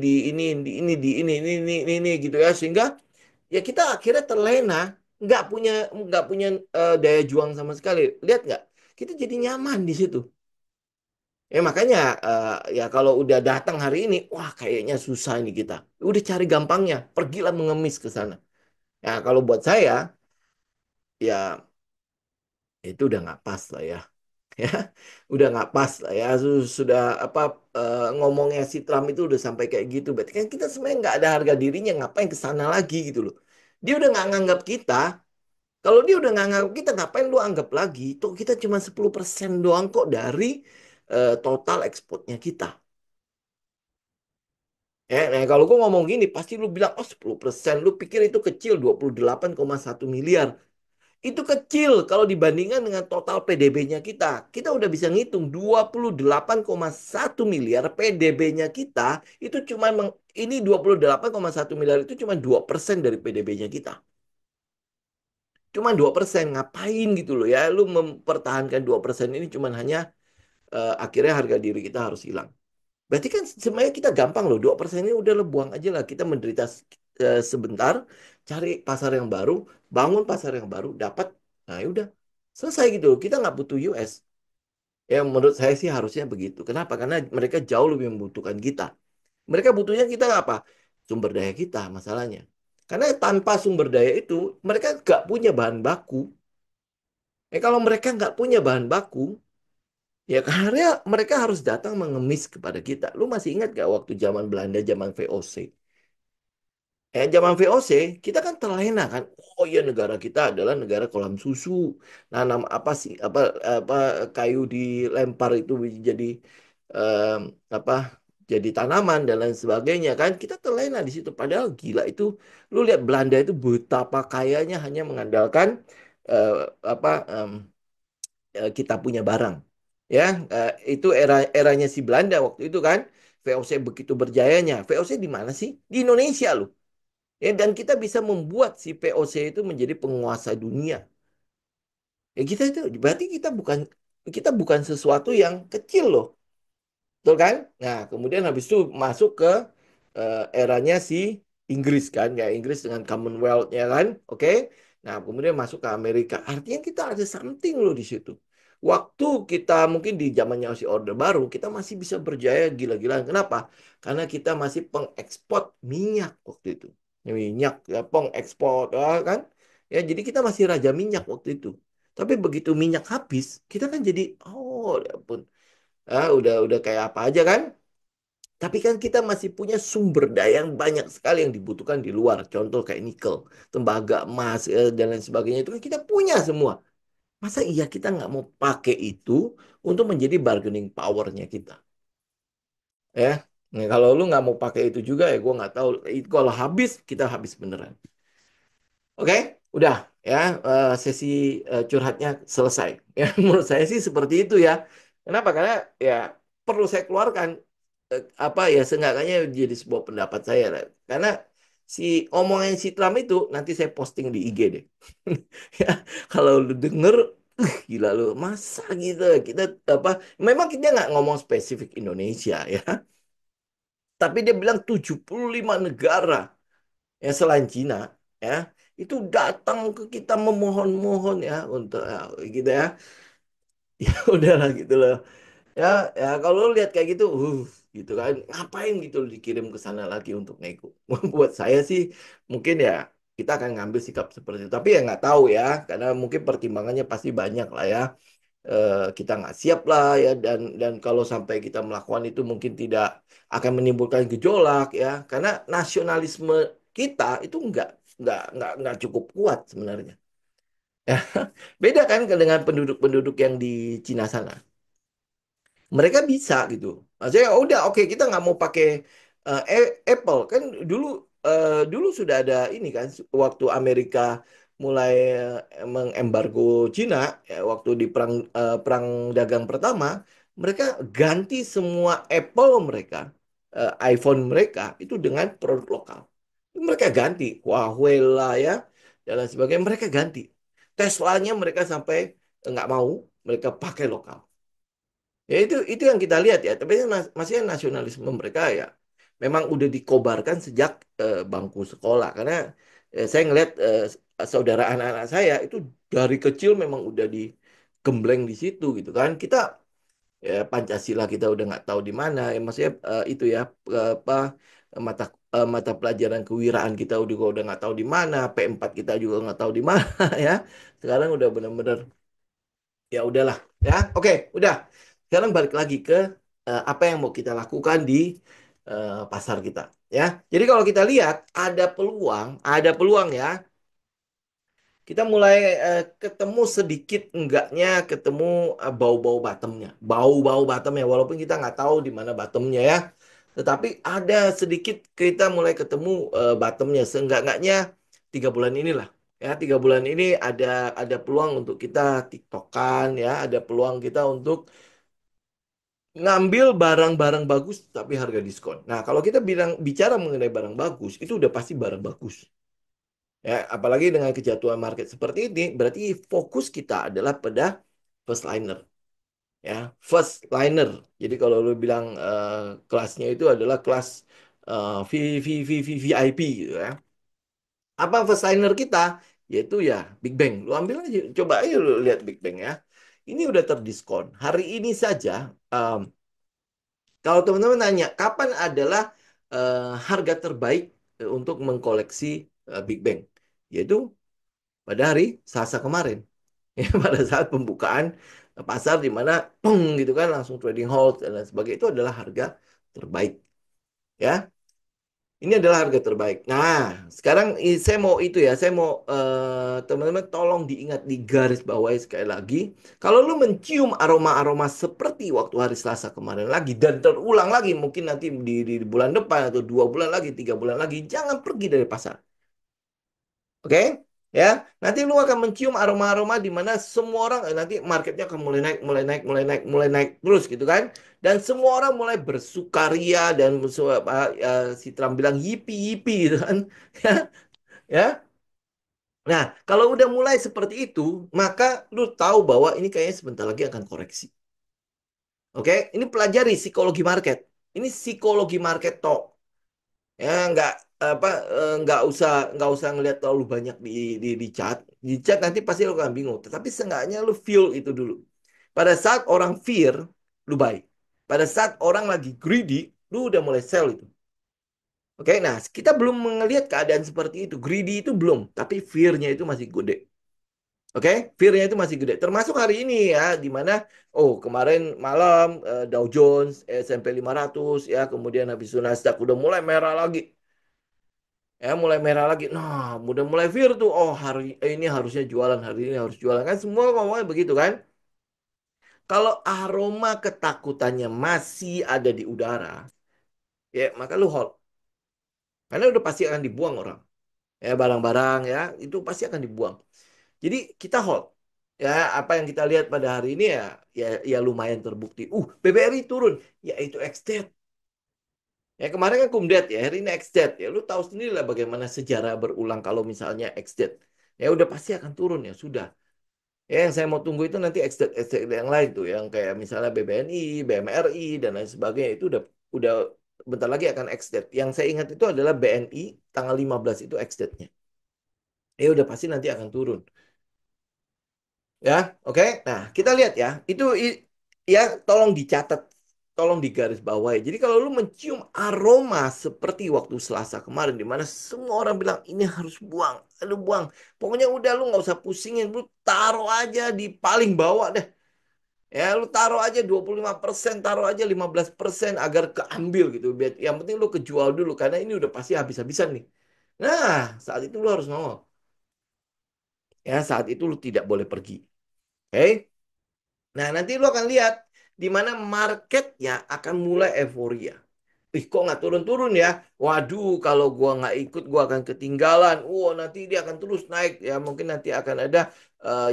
gitu ya, sehingga ya kita akhirnya terlena, nggak punya daya juang sama sekali. Lihat nggak? Kita jadi nyaman di situ. Ya makanya ya kalau udah datang hari ini, wah kayaknya susah ini kita. Udah cari gampangnya, pergilah mengemis ke sana. Ya kalau buat saya, ya itu udah nggak pas lah ya. Ya, udah nggak pas lah ya. Sudah apa ngomongnya si Trump itu udah sampai kayak gitu. Berarti kan kita sebenarnya nggak ada harga dirinya, ngapain ke sana lagi gitu loh. Dia udah nggak nganggap kita. Kalau dia udah nggak nganggap kita, ngapain lu anggap lagi? Tuh kita cuma 10% doang kok dari total ekspornya kita. Ya, nah kalau gue ngomong gini, pasti lu bilang, oh 10%. Lu pikir itu kecil, 28,1 miliar. Itu kecil kalau dibandingkan dengan total PDB-nya kita. Kita udah bisa ngitung 28,1 miliar PDB-nya kita itu cuma ini 28,1 miliar itu cuma 2% dari PDB-nya kita. Cuma 2%. Ngapain gitu loh ya. Lu mempertahankan 2% ini cuma hanya akhirnya harga diri kita harus hilang. Berarti kan sebenarnya kita gampang loh. 2% ini udah lo buang aja lah. Kita menderita sebentar, cari pasar yang baru, bangun pasar yang baru, dapat. Nah, ya udah. Selesai gitu. Kita nggak butuh US. Ya, menurut saya sih harusnya begitu. Kenapa? Karena mereka jauh lebih membutuhkan kita. Mereka butuhnya kita apa? Sumber daya kita masalahnya. Karena tanpa sumber daya itu, mereka nggak punya bahan baku. Kalau mereka nggak punya bahan baku, ya karena mereka harus datang mengemis kepada kita. Lu masih ingat gak waktu zaman Belanda, zaman VOC? Zaman VOC, kita kan terlena kan. Oh iya negara kita adalah negara kolam susu. Nanam apa sih? Apa kayu dilempar itu jadi em, apa? Jadi tanaman dan lain sebagainya kan. Kita terlena di situ. Padahal gila itu. Lu lihat Belanda itu betapa kayanya hanya mengandalkan eh, apa? Kita punya barang. Ya, itu eranya si Belanda waktu itu kan. VOC begitu berjayanya. VOC di mana sih? Di Indonesia loh. Ya, dan kita bisa membuat si VOC itu menjadi penguasa dunia. Ya kita itu berarti kita bukan sesuatu yang kecil loh. Betul kan? Nah, kemudian habis itu masuk ke eranya si Inggris kan, ya Inggris dengan Commonwealth-nya kan, oke? Nah, kemudian masuk ke Amerika. Artinya kita ada something loh di situ. Waktu kita mungkin di zamannya si Orde Baru, kita masih bisa berjaya gila-gilaan. Kenapa? Karena kita masih pengekspor minyak waktu itu. Ya, minyak, ya pengekspor, ya kan? Ya, jadi kita masih raja minyak waktu itu. Tapi begitu minyak habis, kita kan jadi, oh, ya ampun. Udah kayak apa aja kan? Tapi kan kita masih punya sumber daya yang banyak sekali yang dibutuhkan di luar. Contoh kayak nikel, tembaga, emas, dan lain sebagainya itu kan kita punya semua. Masa iya kita nggak mau pakai itu untuk menjadi bargaining power-nya kita? Ya, nah, kalau lu nggak mau pakai itu juga ya gue nggak tahu. Itu kalau habis, kita habis beneran. Oke, udah ya sesi curhatnya selesai. Ya, menurut saya sih seperti itu ya. Kenapa? Karena ya perlu saya keluarkan apa ya seenggaknya jadi sebuah pendapat saya lah. Karena si omongan si Trump itu nanti saya posting di IG deh. Ya, kalau lu denger, gila lu masa gitu kita apa? Memang kita nggak ngomong spesifik Indonesia ya, tapi dia bilang 75 negara ya selain Cina ya itu datang ke kita memohon-mohon ya untuk ya, gitu ya. Ya udahlah gitu loh. Ya, ya kalau lu lihat kayak gitu, gitu kan, ngapain gitu lu dikirim ke sana lagi untuk nego? Buat saya sih, mungkin ya kita akan ngambil sikap seperti itu. Tapi ya nggak tahu ya, karena mungkin pertimbangannya pasti banyak lah ya. Kita nggak siap lah ya, dan kalau sampai kita melakukan itu mungkin tidak akan menimbulkan gejolak ya, karena nasionalisme kita itu nggak cukup kuat sebenarnya. Ya, beda kan dengan penduduk-penduduk yang di Cina sana. Mereka bisa gitu. Maksudnya "Oh, udah oke kita nggak mau pakai Apple kan dulu dulu sudah ada ini kan waktu Amerika mulai mengembargo Cina ya, waktu di perang dagang pertama, mereka ganti semua Apple mereka, iPhone mereka itu dengan produk lokal. Mereka ganti Huawei lah ya dan lain sebagainya. Mereka ganti Teslanya mereka sampai nggak mau mereka pakai lokal. Ya itu yang kita lihat ya. Tapi masih nasionalisme mereka ya memang udah dikobarkan sejak bangku sekolah. Karena saya ngelihat saudara anak-anak saya itu dari kecil memang udah digembleng di situ gitu kan. Kita ya Pancasila kita udah nggak tahu di mana. Ya, maksudnya itu ya apa mata mata pelajaran kewiraan kita udah nggak tahu di mana. P4 kita juga nggak tahu di mana ya. Sekarang udah benar-benar ya udahlah ya oke udah sekarang balik lagi ke apa yang mau kita lakukan di pasar kita ya jadi kalau kita lihat ada peluang ya kita mulai ketemu sedikit enggaknya ketemu bau-bau bottomnya bau-bau bottomnya walaupun kita nggak tahu di mana bottomnya ya tetapi ada sedikit kita mulai ketemu bottomnya seenggak-enggaknya 3 bulan inilah ya 3 bulan ini ada peluang untuk kita tiktokan ya ada peluang kita untuk ngambil barang-barang bagus tapi harga diskon. Nah, kalau kita bicara mengenai barang bagus, itu udah pasti barang bagus. Ya, apalagi dengan kejatuhan market seperti ini, berarti fokus kita adalah pada first liner. Ya, first liner. Jadi kalau lu bilang kelasnya itu adalah kelas VIP gitu ya. Apa first liner kita? Yaitu ya Big Bang. Lu ambil aja, coba aja lu lihat Big Bang ya. Ini udah terdiskon. Hari ini saja kalau teman-teman nanya, kapan adalah harga terbaik untuk mengkoleksi Big Bang? Yaitu pada hari Selasa kemarin. Ya, pada saat pembukaan pasar di mana peng gitu kan langsung trading halt dan lain sebagainya itu adalah harga terbaik. Ya, ini adalah harga terbaik. Nah, sekarang saya mau itu ya, saya mau teman-teman tolong diingat di garis bawah sekali lagi. Kalau lu mencium aroma-aroma seperti waktu hari Selasa kemarin lagi dan terulang lagi mungkin nanti di bulan depan atau 2 bulan lagi, 3 bulan lagi, jangan pergi dari pasar. Oke? Ya, nanti lu akan mencium aroma-aroma di mana semua orang nanti marketnya akan mulai naik, mulai naik, mulai naik, mulai naik terus gitu kan. Dan semua orang mulai bersukaria dan si Trump bilang yipi yipi gitu kan. Ya. Nah, kalau udah mulai seperti itu, maka lu tahu bahwa ini kayaknya sebentar lagi akan koreksi. Oke, ini pelajari psikologi market. Ini psikologi market talk. Ya nggak apa nggak usah ngelihat terlalu banyak di chat nanti pasti lo akan bingung tetapi seenggaknya lu feel itu dulu pada saat orang fear lu buy pada saat orang lagi greedy lu udah mulai sell itu oke nah kita belum melihat keadaan seperti itu greedy itu belum tapi fear-nya itu masih gede oke fear-nya itu masih gede termasuk hari ini ya di mana oh kemarin malam Dow Jones S&P 500 ya kemudian habis itu Nasdaq udah mulai merah lagi ya mulai merah lagi. Nah, udah mulai fear tuh. Oh, hari ini harusnya jualan, hari ini harus jualan kan semua ngomongnya begitu kan? Kalau aroma ketakutannya masih ada di udara, ya maka lu hold. Karena udah pasti akan dibuang orang. Ya barang-barang ya, itu pasti akan dibuang. Jadi kita hold. Ya, apa yang kita lihat pada hari ini ya lumayan terbukti. BBRI turun, ya itu ex-debt. Ya kemarin kan kumdet ya, hari ini ex-debt ya. Lu tahu sendiri lah bagaimana sejarah berulang kalau misalnya ex-debt. Ya udah pasti akan turun ya, sudah. Ya, yang saya mau tunggu itu nanti estate yang lain tuh, yang kayak misalnya BBNI, BMRI dan lain sebagainya itu udah bentar lagi akan exit. Yang saya ingat itu adalah BNI tanggal 15 itu exitnya. Ya udah pasti nanti akan turun. Ya, oke. Nah, kita lihat ya. Ya tolong dicatat, tolong digaris bawahi. Jadi kalau lu mencium aroma seperti waktu Selasa kemarin di mana semua orang bilang ini harus buang, lu buang. Pokoknya udah lu nggak usah pusingin, lu taruh aja di paling bawah deh. Ya, lu taruh aja 25%, taruh aja 15% agar keambil gitu. Yang penting lu kejual dulu karena ini udah pasti habis-habisan nih. Nah, saat itu lu harus nongol. Ya, saat itu lu tidak boleh pergi. Oke? Nah, nanti lu akan lihat di mana marketnya akan mulai euforia. ih kok nggak turun-turun ya? Waduh, kalau gua nggak ikut, gua akan ketinggalan. Wah, nanti dia akan terus naik ya. Mungkin nanti akan ada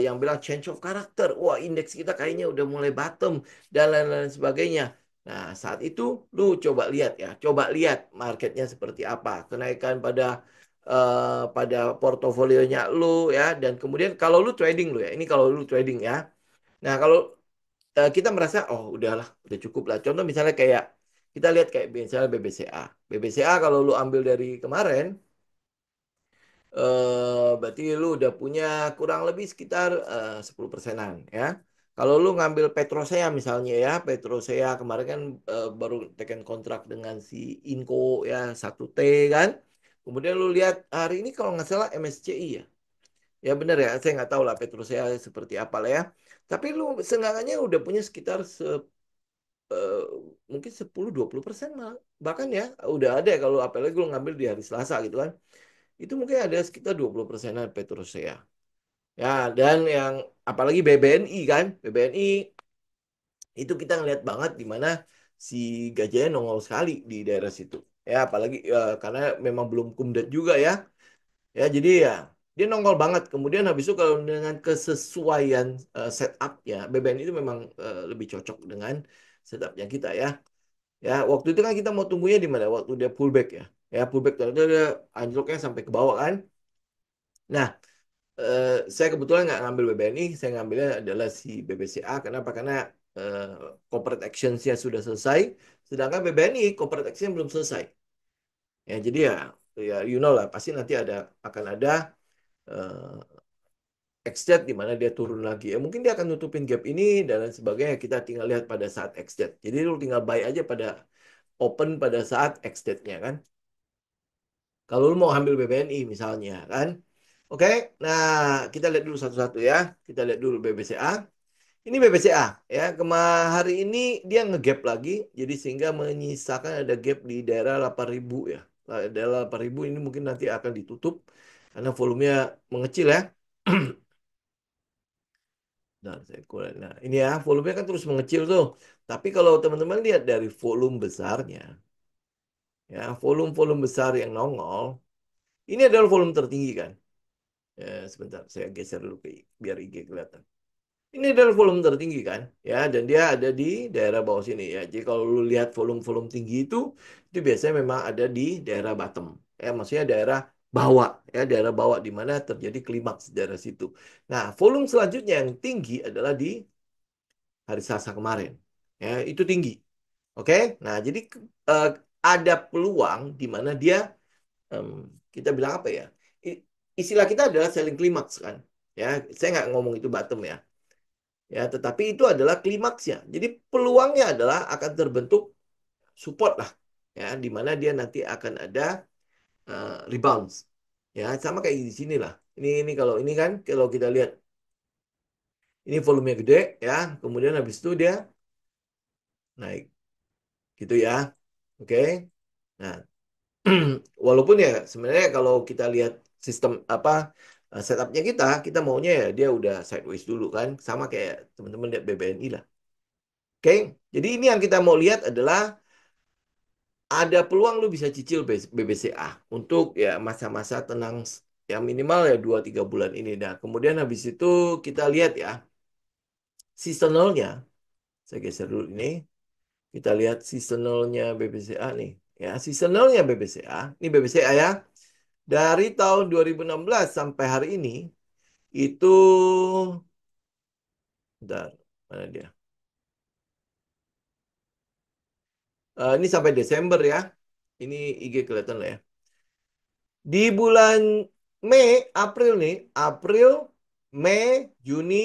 yang bilang change of character. Wah, indeks kita kayaknya udah mulai bottom dan lain-lain sebagainya. Nah, saat itu lu coba lihat ya, coba lihat marketnya seperti apa, kenaikan pada portofolionya lu ya. Dan kemudian kalau lu trading lu ya, ini kalau lu trading ya. Nah, kalau kita merasa oh udahlah udah cukup lah. Contoh misalnya kayak kita lihat kayak misalnya BBCA. BBCA kalau lu ambil dari kemarin berarti lu udah punya kurang lebih sekitar 10 persenan ya. Kalau lu ngambil Petrosea misalnya ya, Petrosea kemarin kan baru tekan kontrak dengan si Inco ya 1T kan. Kemudian lu lihat hari ini kalau nggak salah MSCI ya. Ya benar ya, saya nggak tahu lah Petrosea seperti apa lah ya. Tapi lu seenggaknya udah punya sekitar eh, mungkin 10-20% malah. Bahkan ya udah ada ya kalau apalagi lu ngambil di hari Selasa gitu kan. Itu mungkin ada sekitar 20 persenan Petrosia. Ya, dan yang apalagi BBNI kan. BBNI itu kita ngeliat banget di mana si gajahnya nongol sekali di daerah situ. Ya, apalagi karena memang belum kumdet juga ya. Ya, jadi ya dia nongol banget. Kemudian habis itu kalau dengan kesesuaian setupnya, BBNI itu memang lebih cocok dengan setupnya kita ya. Ya, waktu itu kan kita mau tunggunya di mana? Waktu dia pullback ya. Ya, pullback ternyata dia anjloknya sampai ke bawah kan. Nah, saya kebetulan nggak ngambil BBNI, saya ngambilnya adalah si BBCA. Kenapa? Karena eh, corporate actions-nya sudah selesai, sedangkan BBNI corporate action belum selesai. Ya, jadi ya, ya you know lah, pasti nanti akan ada eh, exit di mana dia turun lagi. Ya, mungkin dia akan nutupin gap ini dan lain sebagainya. Kita tinggal lihat pada saat exit. Jadi lu tinggal buy aja pada open pada saat exit-nya kan. Kalau lu mau ambil BBNI misalnya kan. Oke, nah kita lihat dulu satu-satu ya. Kita lihat dulu BBCA. Ini BBCA ya. Hari ini dia ngegap lagi. Jadi sehingga menyisakan ada gap di daerah 8.000 ya. Daerah 8.000 ini mungkin nanti akan ditutup karena volumenya mengecil ya. Nah, nah, ini ya, volumenya kan terus mengecil tuh. Tapi kalau teman-teman lihat dari volume besarnya, ya, volume-volume besar yang nongol, ini adalah volume tertinggi kan. Sebentar, saya geser dulu biar IG kelihatan. Ini adalah volume tertinggi kan, ya, dan dia ada di daerah bawah sini ya. Jadi kalau lu lihat volume-volume tinggi itu biasanya memang ada di daerah bottom, ya, maksudnya daerah bawah, ya, daerah bawah di mana terjadi klimaks daerah situ. Nah, volume selanjutnya yang tinggi adalah di hari Selasa kemarin, ya, itu tinggi. Oke, nah jadi eh, ada peluang di mana dia em, kita bilang apa ya? Istilah kita adalah selling climax kan. Ya, saya nggak ngomong itu bottom ya. Ya, tetapi itu adalah klimaksnya. Jadi peluangnya adalah akan terbentuk support lah. Ya, di mana dia nanti akan ada rebounds. Ya, sama kayak di sini lah. Ini kalau ini kan kalau kita lihat ini volumenya gede ya, kemudian habis itu dia naik gitu ya. Oke. Nah, walaupun ya sebenarnya kalau kita lihat sistem apa setupnya kita maunya ya dia udah sideways dulu kan, sama kayak teman-teman lihat BBNI lah. Oke, jadi ini yang kita mau lihat adalah ada peluang lu bisa cicil BBCA untuk ya masa-masa tenang yang minimal ya 2-3 bulan ini. Nah, kemudian habis itu kita lihat ya seasonalnya. Saya geser dulu ini. Kita lihat seasonalnya BBCA nih. Ya, seasonalnya BBCA. Ini BBCA ya. Dari tahun 2016 sampai hari ini itu bentar, mana dia? Ini sampai Desember ya. Ini IG kelihatan lah ya. Di bulan Mei, April nih, April, Mei, Juni,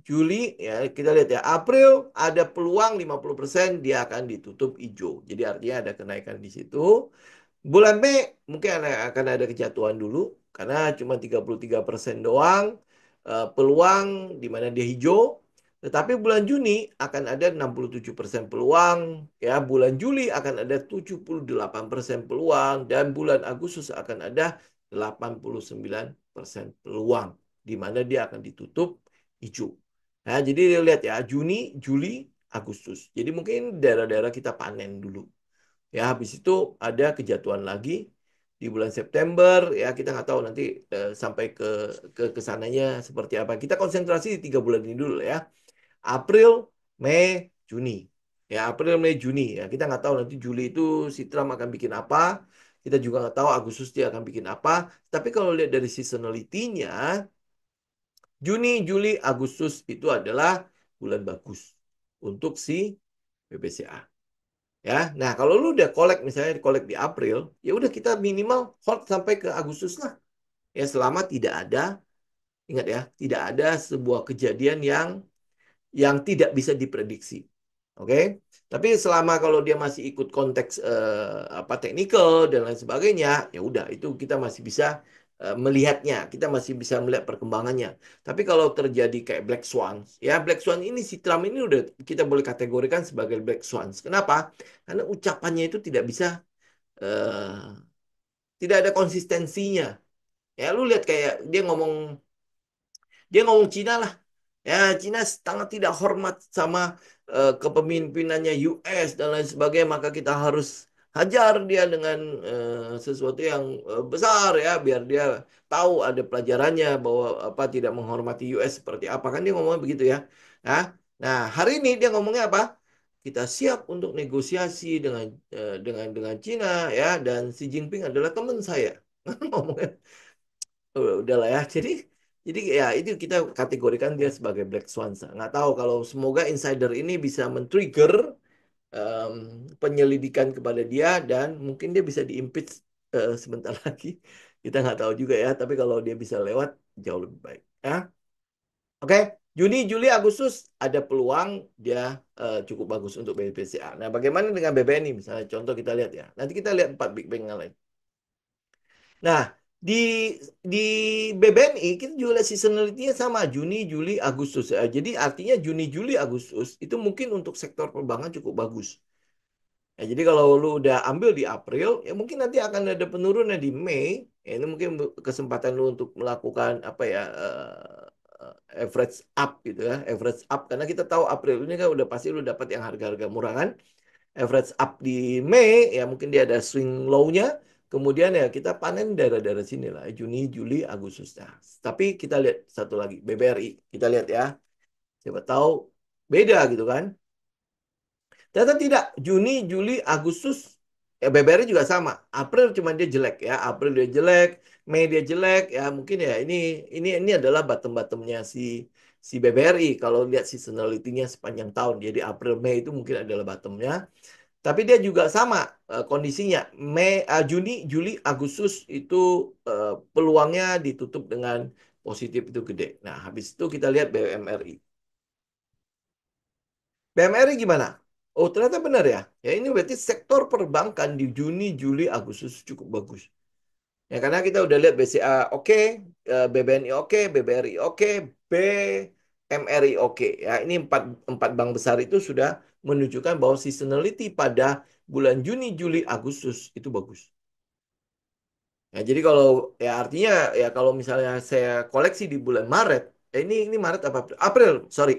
Juli, ya kita lihat ya. April ada peluang 50% dia akan ditutup hijau. Jadi artinya ada kenaikan di situ. Bulan Mei mungkin akan ada kejatuhan dulu karena cuma 33% doang peluang di mana dia hijau. Tetapi bulan Juni akan ada 67% peluang, ya bulan Juli akan ada 78% peluang dan bulan Agustus akan ada 89% peluang di mana dia akan ditutup hijau. Nah, jadi lihat ya Juni, Juli, Agustus. Jadi mungkin daerah-daerah kita panen dulu. Ya, habis itu ada kejatuhan lagi di bulan September. Ya, kita nggak tahu nanti sampai ke kesananya seperti apa. Kita konsentrasi di 3 bulan ini dulu ya. April, Mei, Juni. Ya, April, Mei, Juni. Ya, kita nggak tahu nanti Juli itu si Trump akan bikin apa. Kita juga nggak tahu Agustus dia akan bikin apa. Tapi kalau lihat dari seasonality-nya, Juni, Juli, Agustus itu adalah bulan bagus untuk si BBCA. Ya, nah kalau lu udah collect misalnya collect di April, ya udah kita minimal hold sampai ke Agustus lah. Ya selama tidak ada, ingat ya, tidak ada sebuah kejadian yang tidak bisa diprediksi. Oke, tapi selama kalau dia masih ikut konteks apa technical dan lain sebagainya, ya udah itu kita masih bisa melihatnya, kita masih bisa melihat perkembangannya. Tapi kalau terjadi kayak Black Swan, ya Black Swan ini si Trump ini udah kita boleh kategorikan sebagai Black Swans. Kenapa? Karena ucapannya itu tidak bisa eh, tidak ada konsistensinya. Ya lu lihat kayak dia ngomong Cina lah. Ya, Cina sangat tidak hormat sama kepemimpinannya US dan lain sebagainya, maka kita harus hajar dia dengan sesuatu yang besar ya, biar dia tahu ada pelajarannya bahwa apa tidak menghormati US seperti apa kan dia ngomongnya begitu ya. Nah, nah hari ini dia ngomongnya apa? Kita siap untuk negosiasi dengan Cina ya dan Xi Jinping adalah teman saya. Ngomongnya udahlah ya. Jadi ya itu kita kategorikan dia sebagai Black Swan. Nggak tahu kalau semoga insider ini bisa men-trigger em, penyelidikan kepada dia dan mungkin dia bisa diimpeach sebentar lagi. Kita nggak tahu juga ya. Tapi kalau dia bisa lewat jauh lebih baik. Ya, oke. Juni, Juli, Agustus ada peluang dia cukup bagus untuk BPCA. Nah, bagaimana dengan BBNI misalnya? Contoh kita lihat ya. Nanti kita lihat 4 Big Bang yang lain. Nah, di di BBNI kita juga lihat seasonality-nya sama Juni, Juli, Agustus. Jadi artinya Juni, Juli, Agustus itu mungkin untuk sektor perbankan cukup bagus. Ya, jadi kalau lu udah ambil di April, ya mungkin nanti akan ada penurunan di Mei. Ya, ini mungkin kesempatan lu untuk melakukan apa ya average up gitu ya, average up karena kita tahu April ini kan udah pasti lu dapat yang harga-harga murah kan. Average up di Mei, ya mungkin dia ada swing low-nya. Kemudian ya kita panen daerah-daerah sini lah, Juni, Juli, Agustus. Nah, tapi kita lihat satu lagi, BBRI. Kita lihat ya, siapa tahu beda gitu kan. Ternyata tidak, Juni, Juli, Agustus, ya BBRI juga sama. April cuma dia jelek ya, April dia jelek, Mei dia jelek, ya mungkin ya ini adalah bottom-bottomnya si BBRI kalau lihat seasonality-nya sepanjang tahun. Jadi April, Mei itu mungkin adalah bottomnya. Tapi dia juga sama kondisinya. Juni, Juli, Agustus itu peluangnya ditutup dengan positif itu gede. Nah, habis itu kita lihat BMRI. BMRI gimana? Oh, ternyata benar ya. Ya ini berarti sektor perbankan di Juni, Juli, Agustus cukup bagus. Ya karena kita udah lihat BCA oke, BBNI oke, BBRI oke, BMRI oke. Ya ini empat bank besar itu sudah menunjukkan bahwa seasonality pada bulan Juni, Juli, Agustus itu bagus. Ya, jadi kalau ya artinya ya kalau misalnya saya koleksi di bulan Maret, ini Maret apa April? April, sorry.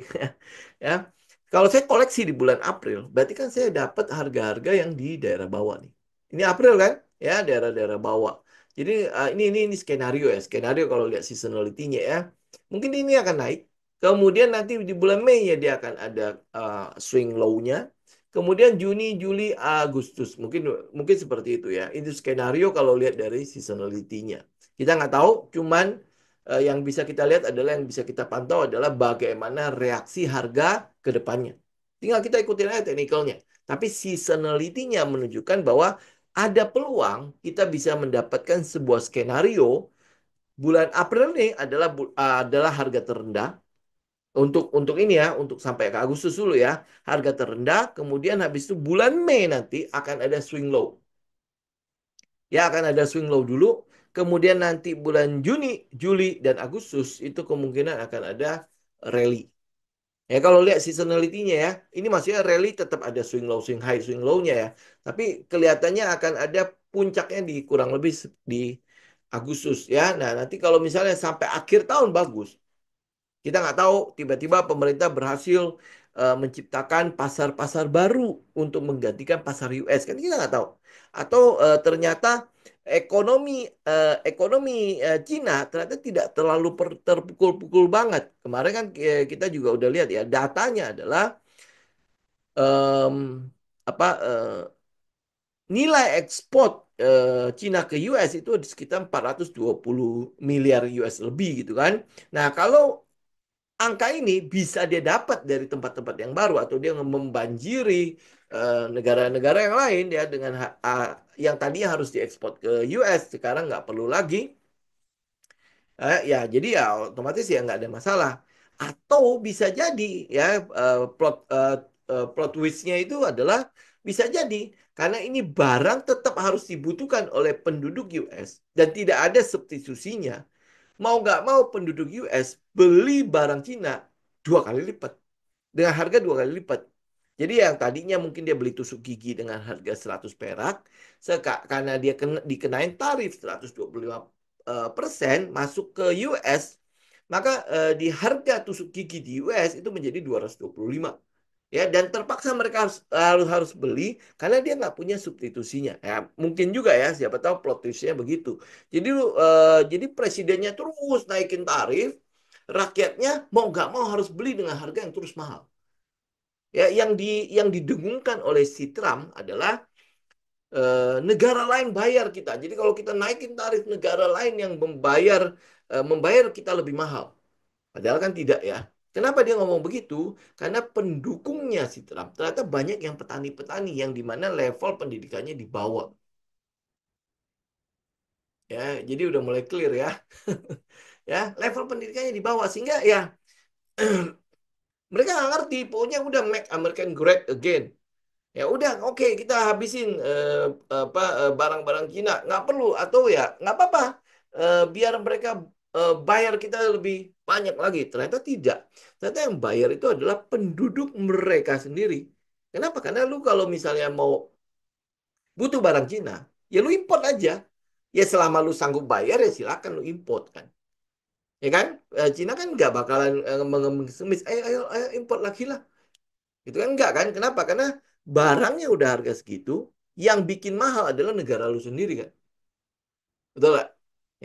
Ya. Kalau saya koleksi di bulan April, berarti kan saya dapat harga-harga yang di daerah bawah nih. Ini April kan? Ya, daerah-daerah bawah. Jadi ini skenario ya, skenario kalau lihat seasonality-nya ya. Mungkin ini akan naik. Kemudian nanti di bulan Mei ya dia akan ada swing low-nya. Kemudian Juni, Juli, Agustus. Mungkin mungkin seperti itu ya. Itu skenario kalau lihat dari seasonality-nya. Kita nggak tahu, cuman yang bisa kita lihat adalah yang bisa kita pantau adalah bagaimana reaksi harga ke depannya. Tinggal kita ikutin aja teknikalnya. Tapi seasonality-nya menunjukkan bahwa ada peluang kita bisa mendapatkan sebuah skenario bulan April ini adalah harga terendah untuk ini ya, untuk sampai ke Agustus dulu ya, harga terendah, kemudian habis itu bulan Mei nanti akan ada swing low. Ya akan ada swing low dulu, kemudian nanti bulan Juni, Juli, dan Agustus itu kemungkinan akan ada rally. Ya kalau lihat seasonality-nya ya, ini maksudnya rally tetap ada swing low, swing high, swing low-nya ya. Tapi kelihatannya akan ada puncaknya di kurang lebih di Agustus ya. Nah nanti kalau misalnya sampai akhir tahun bagus, kita nggak tahu tiba-tiba pemerintah berhasil menciptakan pasar-pasar baru untuk menggantikan pasar US kan kita nggak tahu. Atau ternyata ekonomi ekonomi Cina ternyata tidak terlalu terpukul-pukul banget. Kemarin kan kita juga udah lihat ya datanya adalah em, apa nilai ekspor Cina ke US itu di sekitar 420 miliar US lebih gitu kan. Nah, kalau angka ini bisa dia dapat dari tempat-tempat yang baru atau dia membanjiri negara-negara yang lain ya dengan yang tadinya harus diekspor ke US sekarang nggak perlu lagi. Ya, jadi ya otomatis ya nggak ada masalah. Atau bisa jadi ya plot twistnya itu adalah bisa jadi karena ini barang tetap harus dibutuhkan oleh penduduk US dan tidak ada substitusinya. Mau nggak mau penduduk US beli barang Cina 2 kali lipat dengan harga 2 kali lipat. Jadi yang tadinya mungkin dia beli tusuk gigi dengan harga 100 perak, karena dia dikenain tarif 125% masuk ke US, maka di harga tusuk gigi di US itu menjadi 225. Ya, dan terpaksa mereka harus beli karena dia nggak punya substitusinya. Ya, mungkin juga ya, siapa tahu plot twistnya begitu. Jadi presidennya terus naikin tarif, rakyatnya mau nggak mau harus beli dengan harga yang terus mahal. Ya, yang didengungkan oleh si Trump adalah negara lain bayar kita. Jadi kalau kita naikin tarif negara lain yang membayar kita lebih mahal. Padahal kan tidak ya. Kenapa dia ngomong begitu? Karena pendukungnya si Trump ternyata banyak yang petani-petani yang di mana level pendidikannya di bawah. Ya, jadi udah mulai clear ya. Ya, level pendidikannya di bawah sehingga ya mereka nggak ngerti. Pokoknya udah make American great again. Ya udah, oke kita habisin barang-barang Cina, nggak perlu atau ya nggak apa-apa. Biar mereka bayar kita lebih banyak lagi. Ternyata tidak. Ternyata yang bayar itu adalah penduduk mereka sendiri. Kenapa? Karena lu kalau misalnya mau butuh barang Cina, ya lu import aja. Ya selama lu sanggup bayar ya silakan lu import kan. Ya kan? Cina kan nggak bakalan mengemis, ayo import lagi lah. Itu kan enggak kan? Kenapa? Karena barangnya udah harga segitu, yang bikin mahal adalah negara lu sendiri kan. Betul nggak?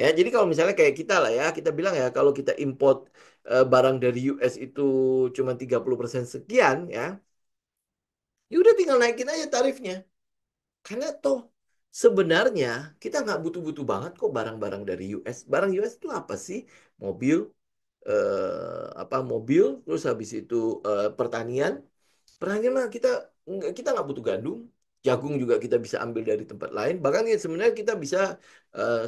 Ya, jadi kalau misalnya kayak kita lah ya, kita bilang ya kalau kita import barang dari US itu cuma 30% sekian ya, ya udah tinggal naikin aja tarifnya. Karena toh sebenarnya kita nggak butuh-butuh banget kok barang-barang dari US. Barang US itu apa sih? Mobil, mobil, terus habis itu pertanian. Pertanian mah kita nggak butuh gandum, jagung juga kita bisa ambil dari tempat lain. Bahkan ya sebenarnya kita bisa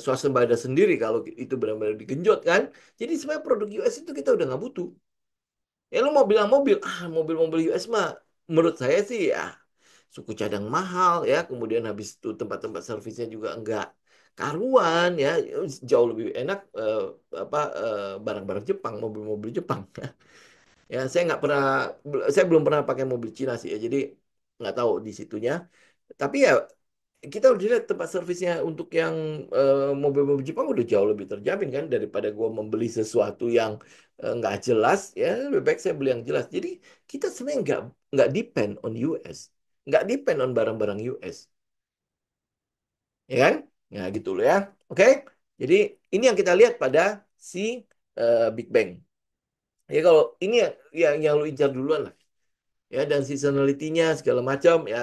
swasembada sendiri kalau itu benar-benar digenjot kan. Jadi sebenarnya produk US itu kita udah nggak butuh. Ya lu mau bilang mobil, mobil-mobil US mah menurut saya sih ya suku cadang mahal ya. Kemudian habis itu tempat-tempat servisnya juga enggak karuan ya. Jauh lebih enak barang-barang Jepang, mobil-mobil Jepang. Ya, saya belum pernah pakai mobil Cina sih ya, jadi nggak tahu di situnya. Tapi ya kita udah lihat tempat servisnya untuk yang mobil-mobil Jepang udah jauh lebih terjamin kan daripada gua membeli sesuatu yang nggak jelas ya lebih baik saya beli yang jelas. Jadi kita sebenarnya nggak depend on US, nggak depend on barang-barang US, ya kan? Ya gitu loh ya. Oke, jadi ini yang kita lihat pada si Big Bang. Ya kalau ini yang lu incar duluan lah. Ya dan seasonality-nya segala macam ya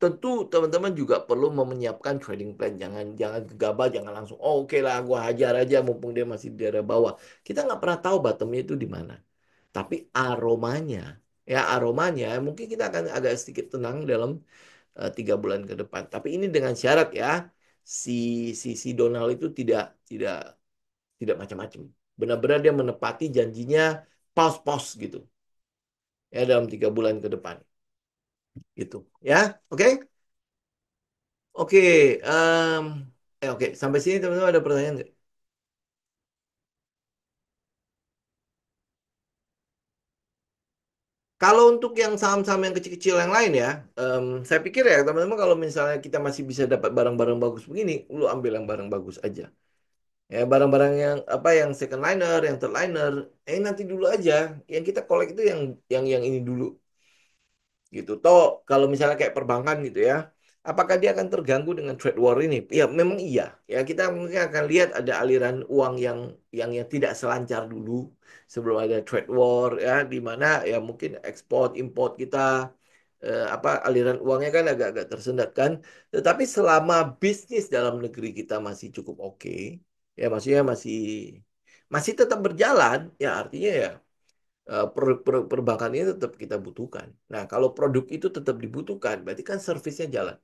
tentu teman-teman juga perlu menyiapkan trading plan jangan jangan gegabah jangan langsung oh, oke lah gua hajar aja mumpung dia masih di daerah bawah kita nggak pernah tahu bottomnya itu di mana tapi aromanya mungkin kita akan agak sedikit tenang dalam 3 bulan ke depan tapi ini dengan syarat ya si si Donald itu tidak tidak tidak macam-macam benar-benar dia menepati janjinya pos-pos gitu ya dalam 3 bulan ke depan gitu ya oke oke oke sampai sini teman-teman ada pertanyaan nggak kalau untuk yang saham-saham yang kecil-kecil yang lain ya saya pikir ya teman-teman kalau misalnya kita masih bisa dapat barang-barang bagus begini lu ambil yang barang bagus aja ya barang-barang yang yang second liner yang third liner nanti dulu aja yang kita kolek itu yang ini dulu gitu. Toh kalau misalnya kayak perbankan gitu ya, apakah dia akan terganggu dengan trade war ini? Ya memang iya. Ya kita mungkin akan lihat ada aliran uang yang tidak selancar dulu sebelum ada trade war ya, di mana ya mungkin ekspor import kita apa aliran uangnya kan agak-agak tersendat kan. Tetapi selama bisnis dalam negeri kita masih cukup oke, ya maksudnya masih masih tetap berjalan, ya artinya ya perbankan ini tetap kita butuhkan. Nah, kalau produk itu tetap dibutuhkan, berarti kan servisnya jalan.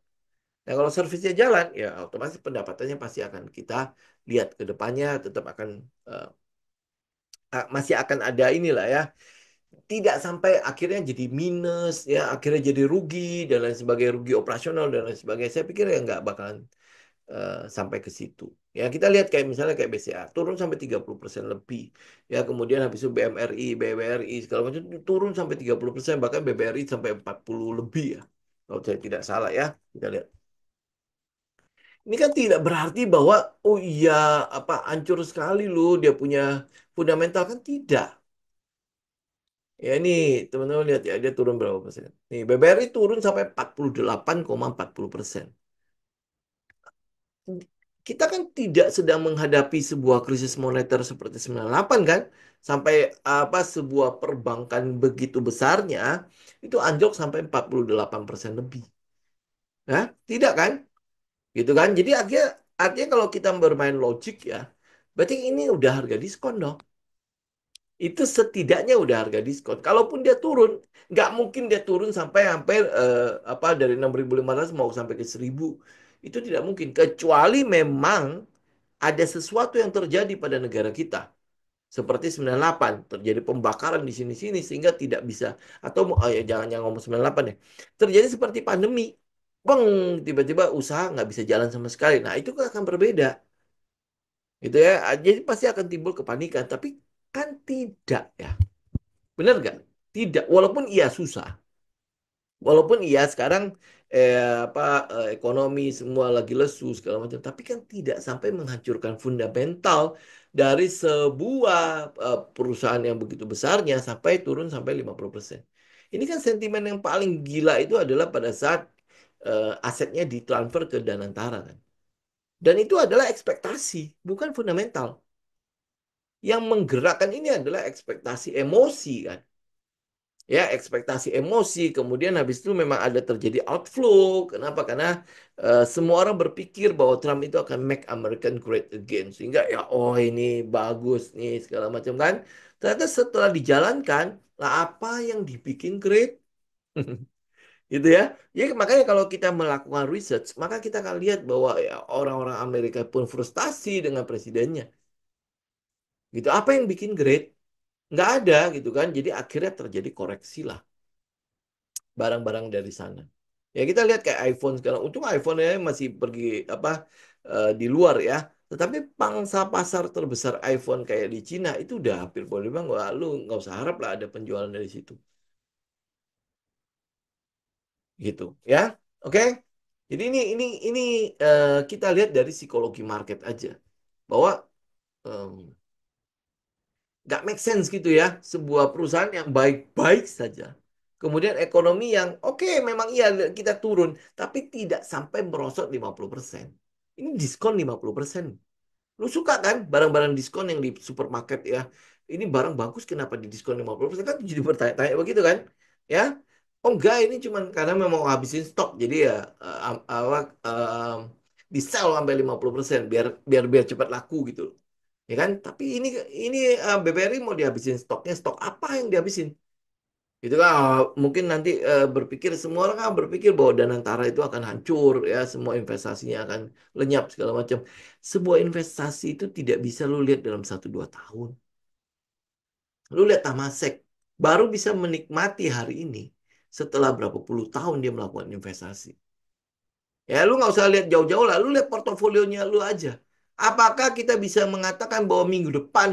Nah, kalau servisnya jalan, ya otomatis pendapatannya pasti akan kita lihat ke depannya tetap akan eh, masih akan ada inilah ya. Tidak sampai akhirnya jadi minus, ya akhirnya jadi rugi dan lain sebagainya, rugi operasional dan lain sebagainya. Saya pikir ya nggak bakalan sampai ke situ. Ya kita lihat kayak misalnya kayak BCA turun sampai 30% lebih. Ya kemudian habis itu BMRI, BBRI segala macam turun sampai 30% bahkan BBRI sampai 40 lebih ya. Kalau saya tidak salah ya. Kita lihat. Ini kan tidak berarti bahwa oh iya apa hancur sekali loh dia punya fundamental kan tidak. Ya ini teman-teman lihat ya dia turun berapa persen. Nih BBRI turun sampai 48,40%. Kita kan tidak sedang menghadapi sebuah krisis moneter seperti 98 kan sampai apa sebuah perbankan begitu besarnya itu anjlok sampai 48% lebih ya tidak kan gitu kan jadi artinya kalau kita bermain logik ya berarti ini udah harga diskon dong itu setidaknya udah harga diskon kalaupun dia turun nggak mungkin dia turun sampai hampir apa dari 6.500 mau sampai ke 1.000 itu tidak mungkin kecuali memang ada sesuatu yang terjadi pada negara kita. Seperti 98, terjadi pembakaran di sini-sini sehingga tidak bisa. Atau oh ya, jangan ngomong 98 ya. Terjadi seperti pandemi. Bang, tiba-tiba usaha nggak bisa jalan sama sekali. Nah, itu akan berbeda. Gitu ya. Jadi pasti akan timbul kepanikan. Tapi kan tidak ya. Benar nggak? Tidak. Walaupun iya susah. Walaupun iya sekarang apa ekonomi semua lagi lesu segala macam, tapi kan tidak sampai menghancurkan fundamental dari sebuah perusahaan yang begitu besarnya sampai turun sampai 50%. Ini kan sentimen yang paling gila itu adalah pada saat asetnya ditransfer ke Danantara kan. Dan itu adalah ekspektasi, bukan fundamental. Yang menggerakkan ini adalah ekspektasi emosi kan. Ya ekspektasi emosi kemudian habis itu memang ada terjadi outflow kenapa karena semua orang berpikir bahwa Trump itu akan make American great again sehingga ya oh ini bagus nih segala macam kan ternyata setelah dijalankan lah apa yang dibikin great gitu ya jadi makanya kalau kita melakukan research maka kita akan lihat bahwa ya orang-orang Amerika pun frustasi dengan presidennya gitu apa yang bikin great nggak ada gitu kan jadi akhirnya terjadi koreksi lah barang-barang dari sana. Ya kita lihat kayak iPhone sekarang. Untung iPhone-nya masih pergi apa di luar ya. Tetapi pangsa pasar terbesar iPhone kayak di Cina itu udah hampir boleh bilang wah lu nggak usah harap lah ada penjualan dari situ. Gitu ya. Oke. Jadi ini kita lihat dari psikologi market aja bahwa em, nggak make sense gitu ya. Sebuah perusahaan yang baik-baik saja. Kemudian ekonomi yang oke memang iya kita turun. Tapi tidak sampai merosot 50%. Ini diskon 50%. Lu suka kan barang-barang diskon yang di supermarket ya. Ini barang bagus kenapa di diskon 50% kan jadi bertanya-tanya begitu kan. Ya. Oh enggak ini cuma karena memang mau habisin stok. Jadi ya di sell sampai 50% biar biar biar cepat laku gitu ya kan? Tapi ini BBRI mau dihabisin stoknya, stok apa yang dihabisin? Itu kan mungkin nanti berpikir semua orang kan berpikir bahwa Danantara itu akan hancur ya, semua investasinya akan lenyap segala macam. Sebuah investasi itu tidak bisa lu lihat dalam 1 2 tahun. Lu lihat Tamasek baru bisa menikmati hari ini setelah berapa puluh tahun dia melakukan investasi. Ya, lu nggak usah lihat jauh-jauh lah, lu lihat portofolionya lu aja. Apakah kita bisa mengatakan bahwa minggu depan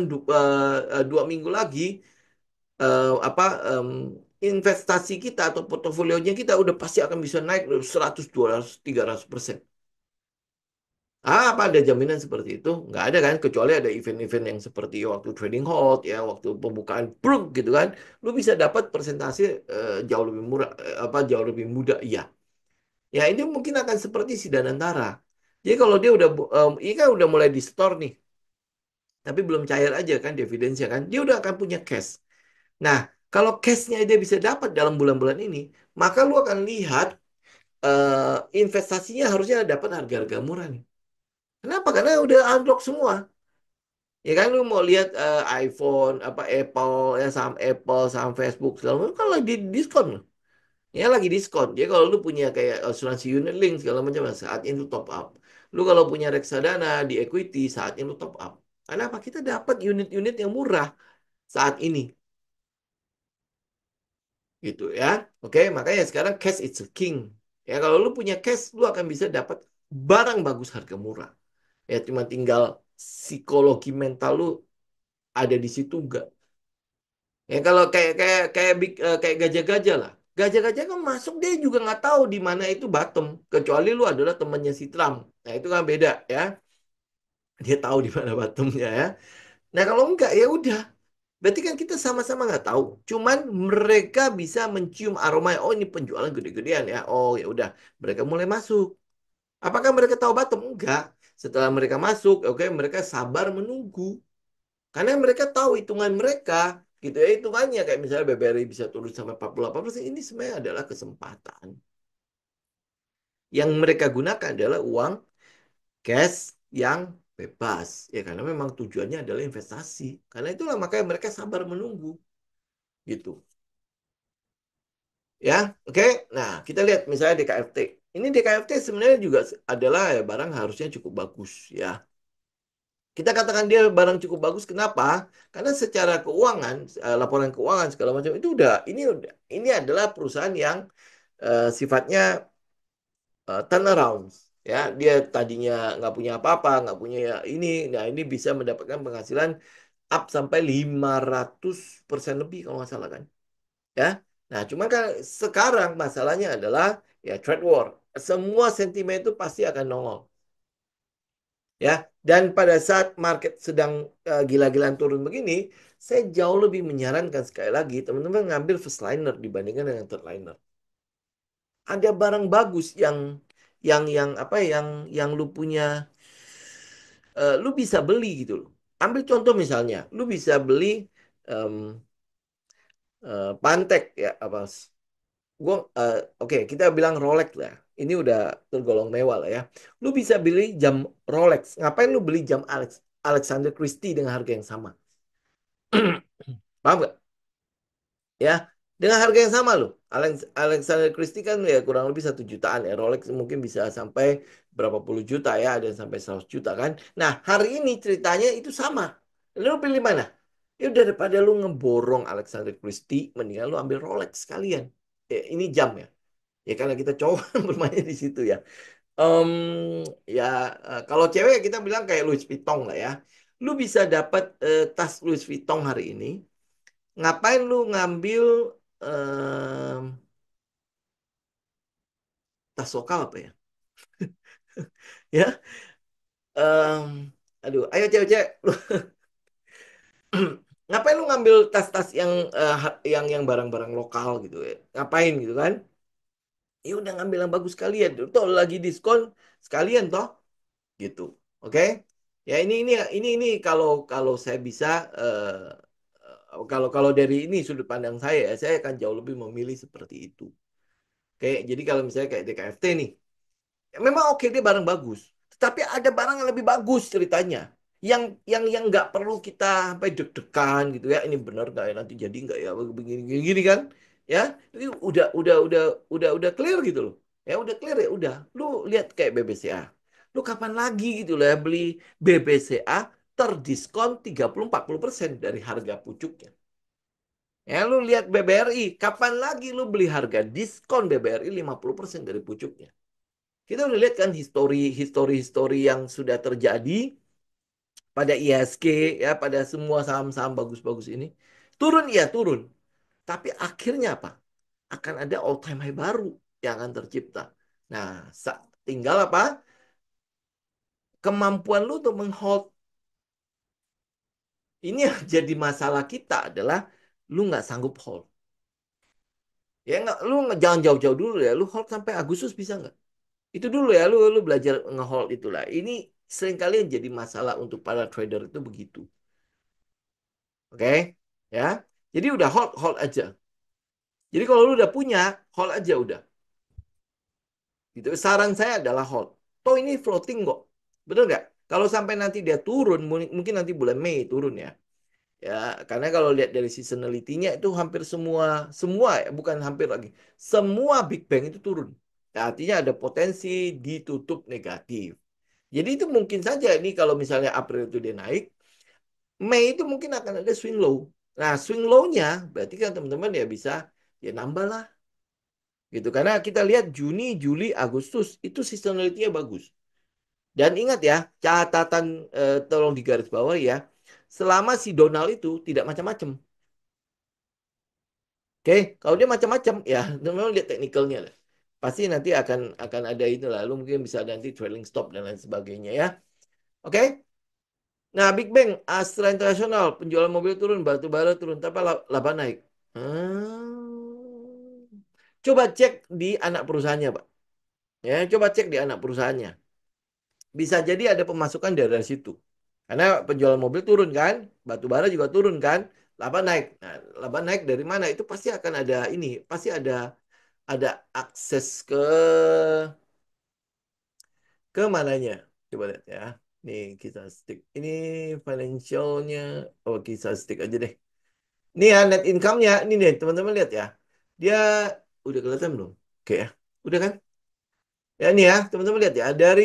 2 minggu lagi apa investasi kita atau portofolionya kita udah pasti akan bisa naik 100, 200, 300%. Apa ada jaminan seperti itu? Nggak ada kan, kecuali ada event-event yang seperti waktu trading halt ya, waktu pembukaan brook gitu kan, lu bisa dapat persentase jauh lebih murah, jauh lebih mudah, iya. Ya ini mungkin akan seperti si Danantara. Jadi kalau dia udah, ini kan udah mulai di store nih, tapi belum cair aja kan dividendnya kan, dia udah akan punya cash. Nah, kalau cashnya dia bisa dapat dalam bulan-bulan ini, maka lu akan lihat investasinya harusnya dapat harga-harga murah nih. Kenapa? Karena udah unlock semua. Ya kan lu mau lihat iPhone, apa Apple, ya saham Apple, saham Facebook, segala macam kan lagi diskon loh. Ya lagi diskon. Jadi kalau lu punya kayak asuransi unit link segala macam saat itu top up. Lu kalau punya reksadana di equity saat itu top up. Karena apa? Kita dapat unit-unit yang murah saat ini gitu ya. Oke, makanya sekarang cash is the king. Ya kalau lu punya cash, lu akan bisa dapat barang bagus harga murah. Ya cuma tinggal psikologi mental lu ada di situ enggak. Ya kalau kayak gajah-gajah lah. Gajah-gajah kan masuk dia juga nggak tahu di mana itu bottom, kecuali lu adalah temannya si Trump. Nah itu kan beda ya. Dia tahu di mana bottomnya ya. Nah kalau enggak ya udah. Berarti kan kita sama-sama nggak tahu. Cuman mereka bisa mencium aroma. Oh ini penjualan gede-gedean ya. Oh ya udah. Mereka mulai masuk. Apakah mereka tahu bottom? Enggak. Setelah mereka masuk, oke mereka sabar menunggu. Karena mereka tahu hitungan mereka, gitu ya, hitungannya kayak misalnya BBRI bisa turun sampai 48%, ini sebenarnya adalah kesempatan. Yang mereka gunakan adalah uang cash yang bebas. Ya karena memang tujuannya adalah investasi. Karena itulah makanya mereka sabar menunggu, gitu. Ya, oke. Nah, kita lihat misalnya DKFT. Ini DKFT sebenarnya juga adalah ya, barang harusnya cukup bagus ya. Kita katakan dia barang cukup bagus, kenapa? Karena secara keuangan, laporan keuangan segala macam itu ini adalah perusahaan yang sifatnya turnaround. Ya, dia tadinya nggak punya apa-apa, nggak punya ini, nah ini bisa mendapatkan penghasilan up sampai 500% lebih kalau nggak salah kan. Ya, nah cuma kan sekarang masalahnya adalah ya trade war. Semua sentimen itu pasti akan nongol. Ya, dan pada saat market sedang gila-gilaan turun begini, saya jauh lebih menyarankan sekali lagi teman-teman ngambil first liner dibandingkan dengan third liner. Ada barang bagus yang apa yang lu punya, lu bisa beli gitu loh. Ambil contoh misalnya, lu bisa beli em, Pantek ya apa gua oke kita bilang Rolex lah. Ini udah tergolong mewah lah ya. Lu bisa beli jam Rolex. Ngapain lu beli jam Alexander Christie dengan harga yang sama? Paham gak? Ya, dengan harga yang sama loh. Alexander Christie kan ya kurang lebih 1 jutaan ya. Rolex mungkin bisa sampai berapa puluh juta ya, ada yang sampai 100 juta kan. Nah, hari ini ceritanya itu sama. Lu pilih mana? Ya daripada lu ngeborong Alexander Christie, mendingan lu ambil Rolex sekalian. Ini jam ya. Ya karena kita cowok bermainnya di situ ya. Em, ya kalau cewek kita bilang kayak Louis Vuitton lah ya. Lu bisa dapat tas Louis Vuitton hari ini. Ngapain lu ngambil em, tas lokal apa ya? Ya, aduh, ayo cewek-cewek, ngapain lu ngambil tas-tas yang barang-barang lokal gitu ya? Ngapain gitu kan? Ya udah ngambil yang bagus sekalian. Tuh lagi diskon sekalian toh, gitu. Oke? Ya ini kalau kalau saya bisa kalau kalau dari ini sudut pandang saya akan jauh lebih memilih seperti itu. Oke, jadi kalau misalnya kayak DKFT nih, ya, memang oke dia barang bagus, tetapi ada barang yang lebih bagus ceritanya. Yang nggak perlu kita sampai deg-degan gitu ya. Ini benar nggak ya nanti jadi nggak ya begini gini, gini kan? Ya, ini udah clear gitu loh. Ya udah clear ya udah. Lu lihat kayak BBCA. Lu kapan lagi gitu lah ya beli BBCA terdiskon 30-40% dari harga pucuknya. Ya lu lihat BBRI, kapan lagi lu beli harga diskon BBRI 50% dari pucuknya. Kita udah lihat kan histori yang sudah terjadi pada ISG ya, pada semua saham-saham bagus-bagus ini. Turun ya turun. Tapi akhirnya apa? Akan ada all time high baru yang akan tercipta. Nah, tinggal apa? kemampuan lu untuk menghold ini yang jadi masalah kita adalah lu nggak sanggup hold. Ya nggak, jangan jauh-jauh dulu ya. Lu hold sampai Agustus bisa nggak? Itu dulu ya, lu belajar ngehold itulah. Ini seringkali yang jadi masalah untuk para trader itu begitu. Oke? Ya. Jadi udah hold, hold aja. Jadi kalau lu udah punya, hold aja udah. Gitu. Saran saya adalah hold. Toh ini floating kok. Betul nggak? Kalau sampai nanti dia turun, mungkin nanti bulan Mei turun ya. Ya, karena kalau lihat dari seasonality-nya itu hampir semua ya, bukan hampir lagi. Semua Big Bang itu turun. Ya, artinya ada potensi ditutup negatif. Jadi itu mungkin saja ini kalau misalnya April itu dia naik, Mei itu mungkin akan ada swing low. Nah, swing low-nya berarti kan teman-teman ya bisa ya nambah lah gitu. Karena kita lihat Juni, Juli, Agustus itu seasonality-nya bagus. Dan ingat ya, catatan tolong digaris bawah ya, selama si Donald itu tidak macam-macam. Oke, kalau dia macam-macam ya, memang lihat teknikalnya lah. Pasti nanti akan ada itu lah. Lu mungkin bisa nanti trailing stop dan lain sebagainya ya. Oke. Nah, Big Bang, Astra International, penjualan mobil turun, batu bara turun, tapi laba naik. Hmm. Coba cek di anak perusahaannya, Pak. Ya, coba cek di anak perusahaannya. Bisa jadi ada pemasukan dari situ. Karena penjualan mobil turun kan, batu bara juga turun kan, laba naik. Nah, laba naik dari mana? Itu pasti akan ada ini, pasti ada akses ke mananya. Coba lihat ya. Nih kita stick. Ini financialnya. Oh, kita stick aja deh. Ini ya net income-nya. Ini nih teman-teman lihat ya. Dia udah kelihatan belum? Oke ya. Udah kan? Ya ini ya teman-teman lihat ya. Dari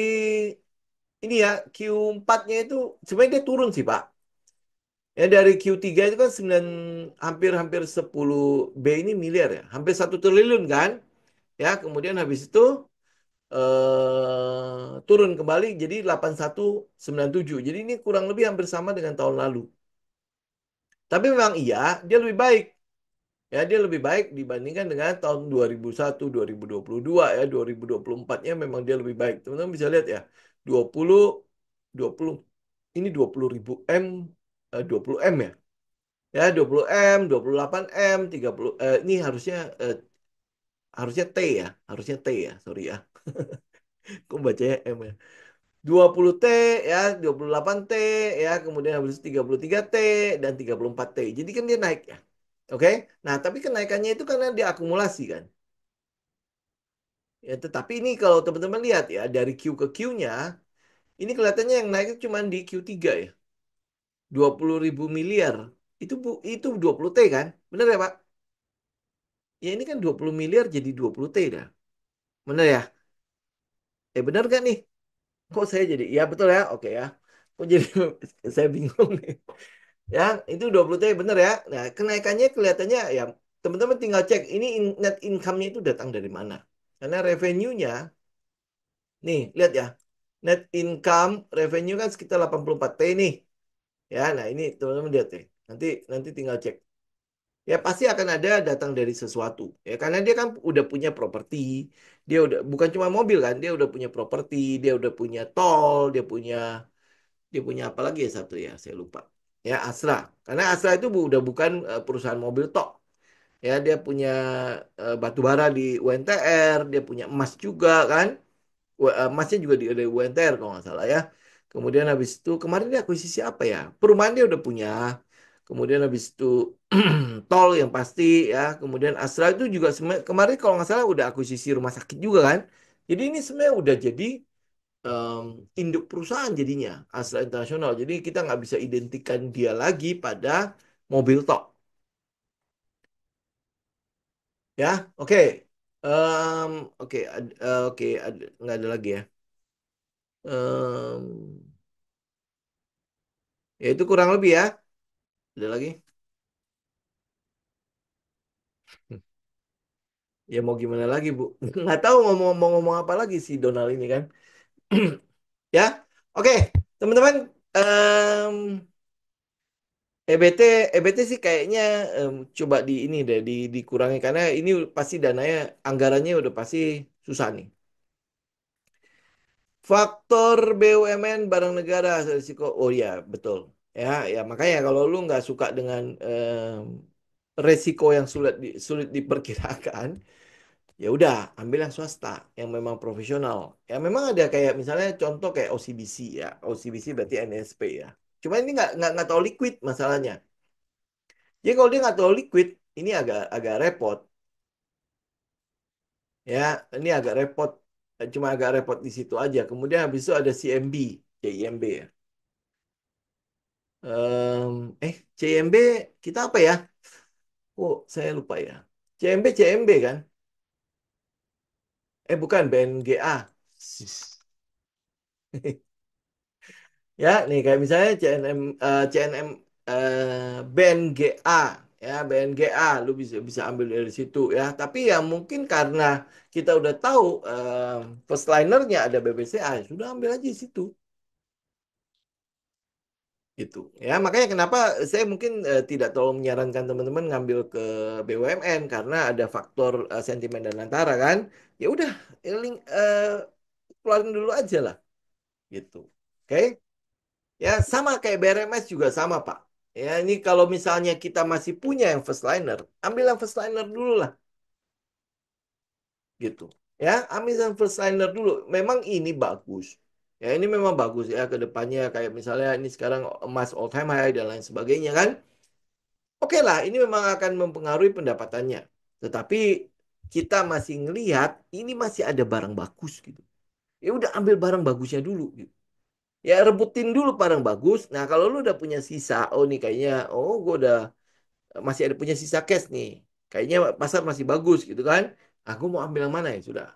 ini ya Q4-nya itu sebenarnya dia turun sih Pak. Ya dari Q3 itu kan 9 hampir-hampir 10 B ini miliar ya. Hampir 1 triliun kan? Ya, kemudian habis itu turun kembali jadi 8197. Jadi ini kurang lebih hampir sama dengan tahun lalu. Tapi memang iya, dia lebih baik. Ya, dia lebih baik dibandingkan dengan tahun 2001, 2022 ya, 2024-nya memang dia lebih baik. Teman-teman bisa lihat ya. 20 20 ini 20 ribu M 20 M ya. Ya, 20 M, 28 M, 30 ini harusnya T ya, harusnya T ya, sorry ya. Kok bacanya M ya? 20 T ya, 28 T ya, kemudian habis itu 33 T dan 34 T. Jadi kan dia naik ya. Oke. Nah, tapi kenaikannya itu karena dia akumulasi kan. Ya, tetapi ini kalau teman-teman lihat ya dari Q ke Q-nya, ini kelihatannya yang naik itu cuma di Q3 ya. 20 ribu miliar. Itu 20 T kan? Benar ya, Pak? Ya ini kan 20 miliar jadi 20 T dah. Benar ya? Benar kan nih? Kok saya jadi? Ya betul ya. Oke ya. Kok jadi saya bingung nih. Ya, itu 20 T bener ya. Nah, kenaikannya kelihatannya ya teman-teman tinggal cek ini net income-nya itu datang dari mana. Karena revenue-nya nih, lihat ya. Net income revenue kan sekitar 84 T nih. Ya, nah ini teman-teman lihat deh. Nanti nanti tinggal cek. Ya pasti akan ada datang dari sesuatu. Ya karena dia kan udah punya properti. Dia udah bukan cuma mobil kan, dia udah punya properti, dia udah punya tol, dia punya apa lagi ya satu ya, saya lupa. Ya, Astra. Karena Astra itu udah bukan perusahaan mobil tok. Ya, dia punya batu bara di UNTR, dia punya emas juga kan. Emasnya juga di UNTR kalau nggak salah ya. Kemudian habis itu kemarin dia akuisisi apa ya? Perumahan dia udah punya. Kemudian habis itu tol yang pasti ya. Kemudian Astra itu juga kemarin kalau nggak salah udah akuisisi rumah sakit juga kan. Jadi ini sebenarnya udah jadi em, induk perusahaan jadinya Astra International. Jadi kita nggak bisa identikan dia lagi pada mobil tok. Ya, oke. Oke, oke, nggak ada lagi ya. Em, ya itu kurang lebih ya. Ada lagi? Ya mau gimana lagi, Bu? Nggak tahu ngomong apa lagi si Donald ini kan. Ya, oke, teman-teman. em, EBT, EBT sih kayaknya coba di ini deh, dikurangi karena ini pasti dananya, anggarannya udah pasti susah nih. Faktor BUMN barang negara risiko. Oh ya, betul. Ya, ya makanya kalau lu nggak suka dengan resiko yang sulit diperkirakan, ya udah ambil yang swasta yang memang profesional. Ya memang ada kayak misalnya contoh kayak OCBC ya. OCBC berarti NSP ya. Cuma ini nggak tahu liquid masalahnya. Jadi kalau dia nggak tahu liquid, ini agak agak repot. Ya, ini agak repot. Cuma agak repot di situ aja. Kemudian habis itu ada CMB, CIMB ya. CMB kita apa ya? Oh, saya lupa ya. CMB kan? Bukan BNGA. Ya, nih kayak misalnya CNM BNGA ya, BNGA lu bisa bisa ambil dari situ ya. Tapi ya mungkin karena kita udah tahu first linernya ada BBCA, ya sudah ambil aja di situ gitu. Ya, makanya kenapa saya mungkin tidak terlalu menyarankan teman-teman ngambil ke BUMN karena ada faktor sentimen dan antara kan. Ya udah, keluarin dulu aja lah gitu. Oke? Ya, sama kayak BRMS juga sama, Pak. Ya, ini kalau misalnya kita masih punya yang first liner, ambil yang first liner dulu lah, gitu. Ya, ambil yang first liner dulu. Memang ini bagus. Ya, ini memang bagus ya ke depannya kayak misalnya ini sekarang emas all time high dan lain sebagainya kan. Oke lah, ini memang akan mempengaruhi pendapatannya. Tetapi kita masih ngelihat ini masih ada barang bagus gitu. Ya udah ambil barang bagusnya dulu gitu. Ya rebutin dulu barang bagus. Nah kalau lu udah punya sisa, oh nih kayaknya, oh gue udah masih ada punya sisa cash nih. Kayaknya pasar masih bagus gitu kan. Aku mau ambil yang mana ya sudah.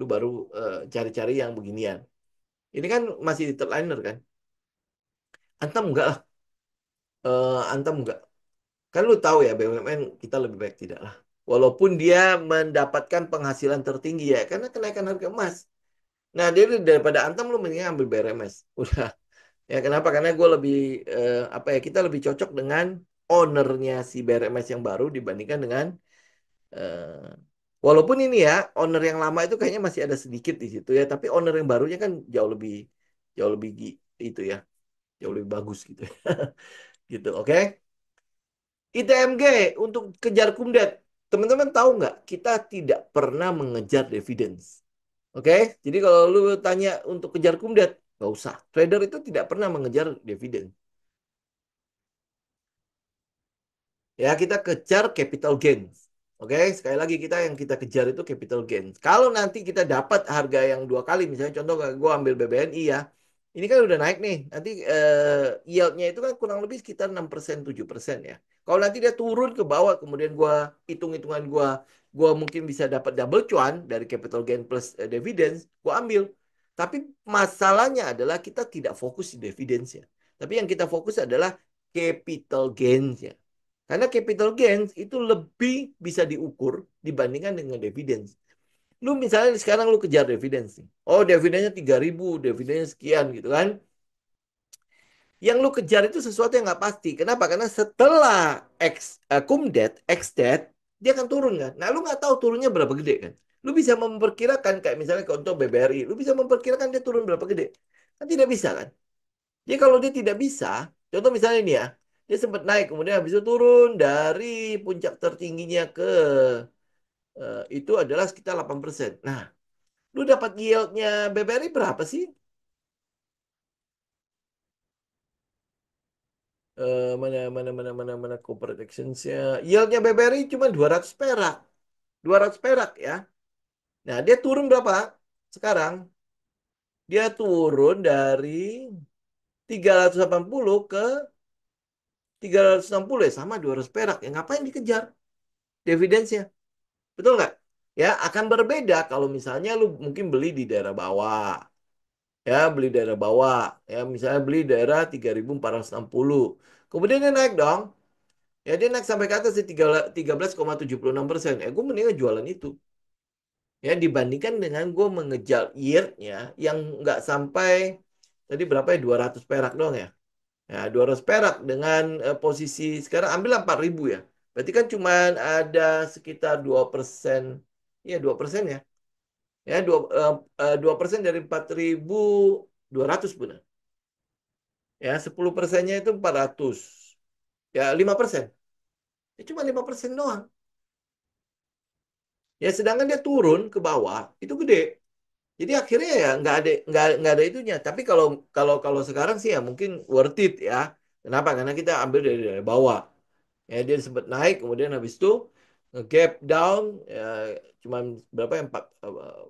Lu baru cari-cari yang beginian. Ini kan masih di third liner kan. Antam enggak lah. Antam enggak. Kan lu tahu ya BUMN kita lebih baik tidak lah. Walaupun dia mendapatkan penghasilan tertinggi ya karena kenaikan harga emas. Nah, dia daripada Antam lu mendingan ambil BRMS. Udah. Ya kenapa? Karena gue lebih apa ya kita lebih cocok dengan ownernya si BRMS yang baru dibandingkan dengan eh, walaupun ini ya owner yang lama itu kayaknya masih ada sedikit di situ ya, tapi owner yang barunya kan jauh lebih itu ya, jauh lebih bagus gitu. Gitu, oke? ITMG untuk kejar kumdet. Teman-teman tahu nggak? Kita tidak pernah mengejar dividends. Oke? Jadi kalau lu tanya untuk kejar kumdet, nggak usah. Trader itu tidak pernah mengejar dividen. Ya, kita kejar capital gains. Oke, sekali lagi kita kejar itu capital gains. Kalau nanti kita dapat harga yang dua kali, misalnya contoh gue ambil BBNI ya, ini kan udah naik nih. Nanti yieldnya itu kan kurang lebih sekitar 6% 7% ya. Kalau nanti dia turun ke bawah, kemudian gue hitung-hitungan gue mungkin bisa dapat double cuan dari capital gain plus dividends, gue ambil. Tapi masalahnya adalah kita tidak fokus di dividends ya. Tapi yang kita fokus adalah capital gains ya. Karena capital gains itu lebih bisa diukur dibandingkan dengan dividends. Lu misalnya sekarang lu kejar dividends nih. Oh, dividennya 3.000, dividennya sekian gitu kan. Yang lu kejar itu sesuatu yang nggak pasti. Kenapa? Karena setelah cum ex-debt, dia akan turun kan. Nah, lu nggak tahu turunnya berapa gede kan. Lu bisa memperkirakan kayak misalnya untuk BBRI, lu bisa memperkirakan dia turun berapa gede. Kan tidak bisa kan. Jadi kalau dia tidak bisa, contoh misalnya ini ya, dia sempat naik, kemudian habis itu turun dari puncak tertingginya ke itu adalah sekitar 8%. Nah, lu dapat yieldnya BBRI berapa sih? Mana corporate actions-nya. Yieldnya BBRI cuma 200 perak. 200 perak ya. Nah, dia turun berapa? Sekarang dia turun dari 380 ke 360 ya sama 200 perak. Ya ngapain dikejar dividends-nya? Betul nggak? Ya, akan berbeda kalau misalnya lu mungkin beli di daerah bawah. Ya, beli daerah bawah. Ya, misalnya beli daerah 3.460. Kemudian dia naik dong. Ya, dia naik sampai ke atas di 13,76%. Gue mendingan jualan itu. Ya, dibandingkan dengan gue mengejar yield-nya yang nggak sampai, tadi berapa ya? 200 perak dong ya. Ya, 200 perak dengan posisi sekarang ambil 4.000 ya. Berarti kan cuma ada sekitar 2%. Ya, 2% ya. Ya, 2% dari 4.200 benar. Ya, 10%-nya itu 400. Ya, 5%. Ya, cuma 5% doang. Ya, sedangkan dia turun ke bawah, itu gede. Jadi akhirnya ya nggak ada itunya. Tapi kalau kalau kalau sekarang sih ya mungkin worth it ya. Kenapa? Karena kita ambil dari bawah. Ya, dia sempat naik, kemudian habis itu gap down, ya, cuman berapa ya,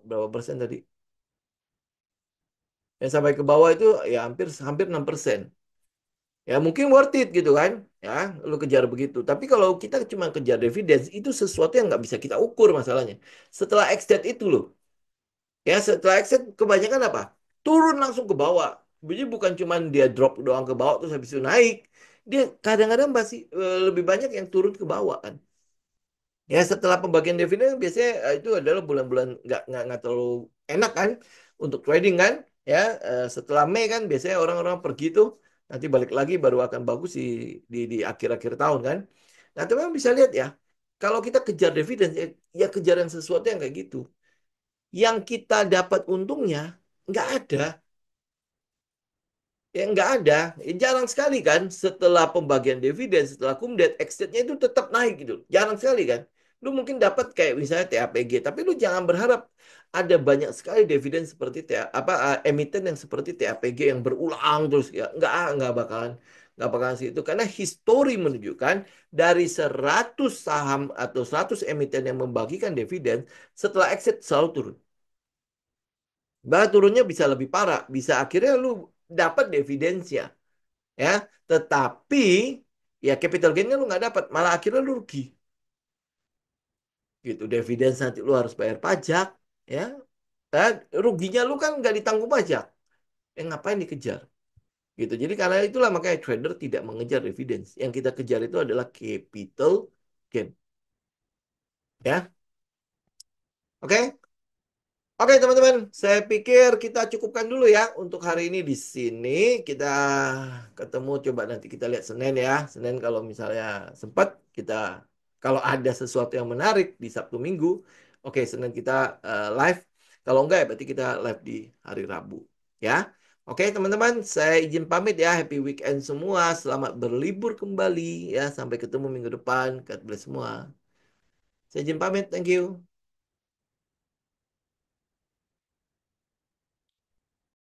berapa persen tadi? Yang sampai ke bawah itu ya hampir hampir 6%. Ya mungkin worth it gitu kan. Ya, lu kejar begitu. Tapi kalau kita cuma kejar dividen, itu sesuatu yang nggak bisa kita ukur masalahnya. Setelah exit itu loh. Ya, setelah exit kebanyakan apa? Turun langsung ke bawah. Jadi bukan cuma dia drop doang ke bawah terus habis itu naik. Dia kadang-kadang masih lebih banyak yang turun ke bawah kan. Ya setelah pembagian dividen biasanya itu adalah bulan-bulan nggak terlalu enak kan untuk trading kan. Ya setelah Mei kan biasanya orang-orang pergi tuh nanti balik lagi baru akan bagus di akhir-akhir tahun kan. Nah teman bisa lihat ya kalau kita kejar dividen ya kejar yang sesuatu yang kayak gitu. Yang kita dapat untungnya nggak ada. Ya nggak ada. Ya, jarang sekali kan setelah pembagian dividen, setelah kumdet, exitnya itu tetap naik gitu. Jarang sekali kan. Lu mungkin dapat kayak misalnya TAPG, tapi lu jangan berharap ada banyak sekali dividen seperti emiten yang seperti TAPG yang berulang terus ya. Nggak bakalan sih itu karena histori menunjukkan dari 100 saham atau 100 emiten yang membagikan dividen setelah exit selalu turun. Bahkan turunnya bisa lebih parah, bisa akhirnya lu dapat dividends ya, tetapi ya capital gainnya lu nggak dapat, malah akhirnya lu rugi gitu. Dividends nanti lu harus bayar pajak ya. Eh, ruginya lu kan nggak ditanggung pajak, ngapain dikejar gitu. Jadi karena itulah makanya trader tidak mengejar dividends, yang kita kejar itu adalah capital gain ya. Oke. Oke teman-teman, saya pikir kita cukupkan dulu ya untuk hari ini di sini. Kita ketemu coba nanti kita lihat Senin ya. Senin kalau misalnya sempat kita kalau ada sesuatu yang menarik di Sabtu Minggu, oke Senin kita live. Kalau enggak ya berarti kita live di hari Rabu ya. Oke teman-teman, saya izin pamit ya. Happy weekend semua. Selamat berlibur kembali ya. Sampai ketemu minggu depan. God bless semua. Saya izin pamit. Thank you.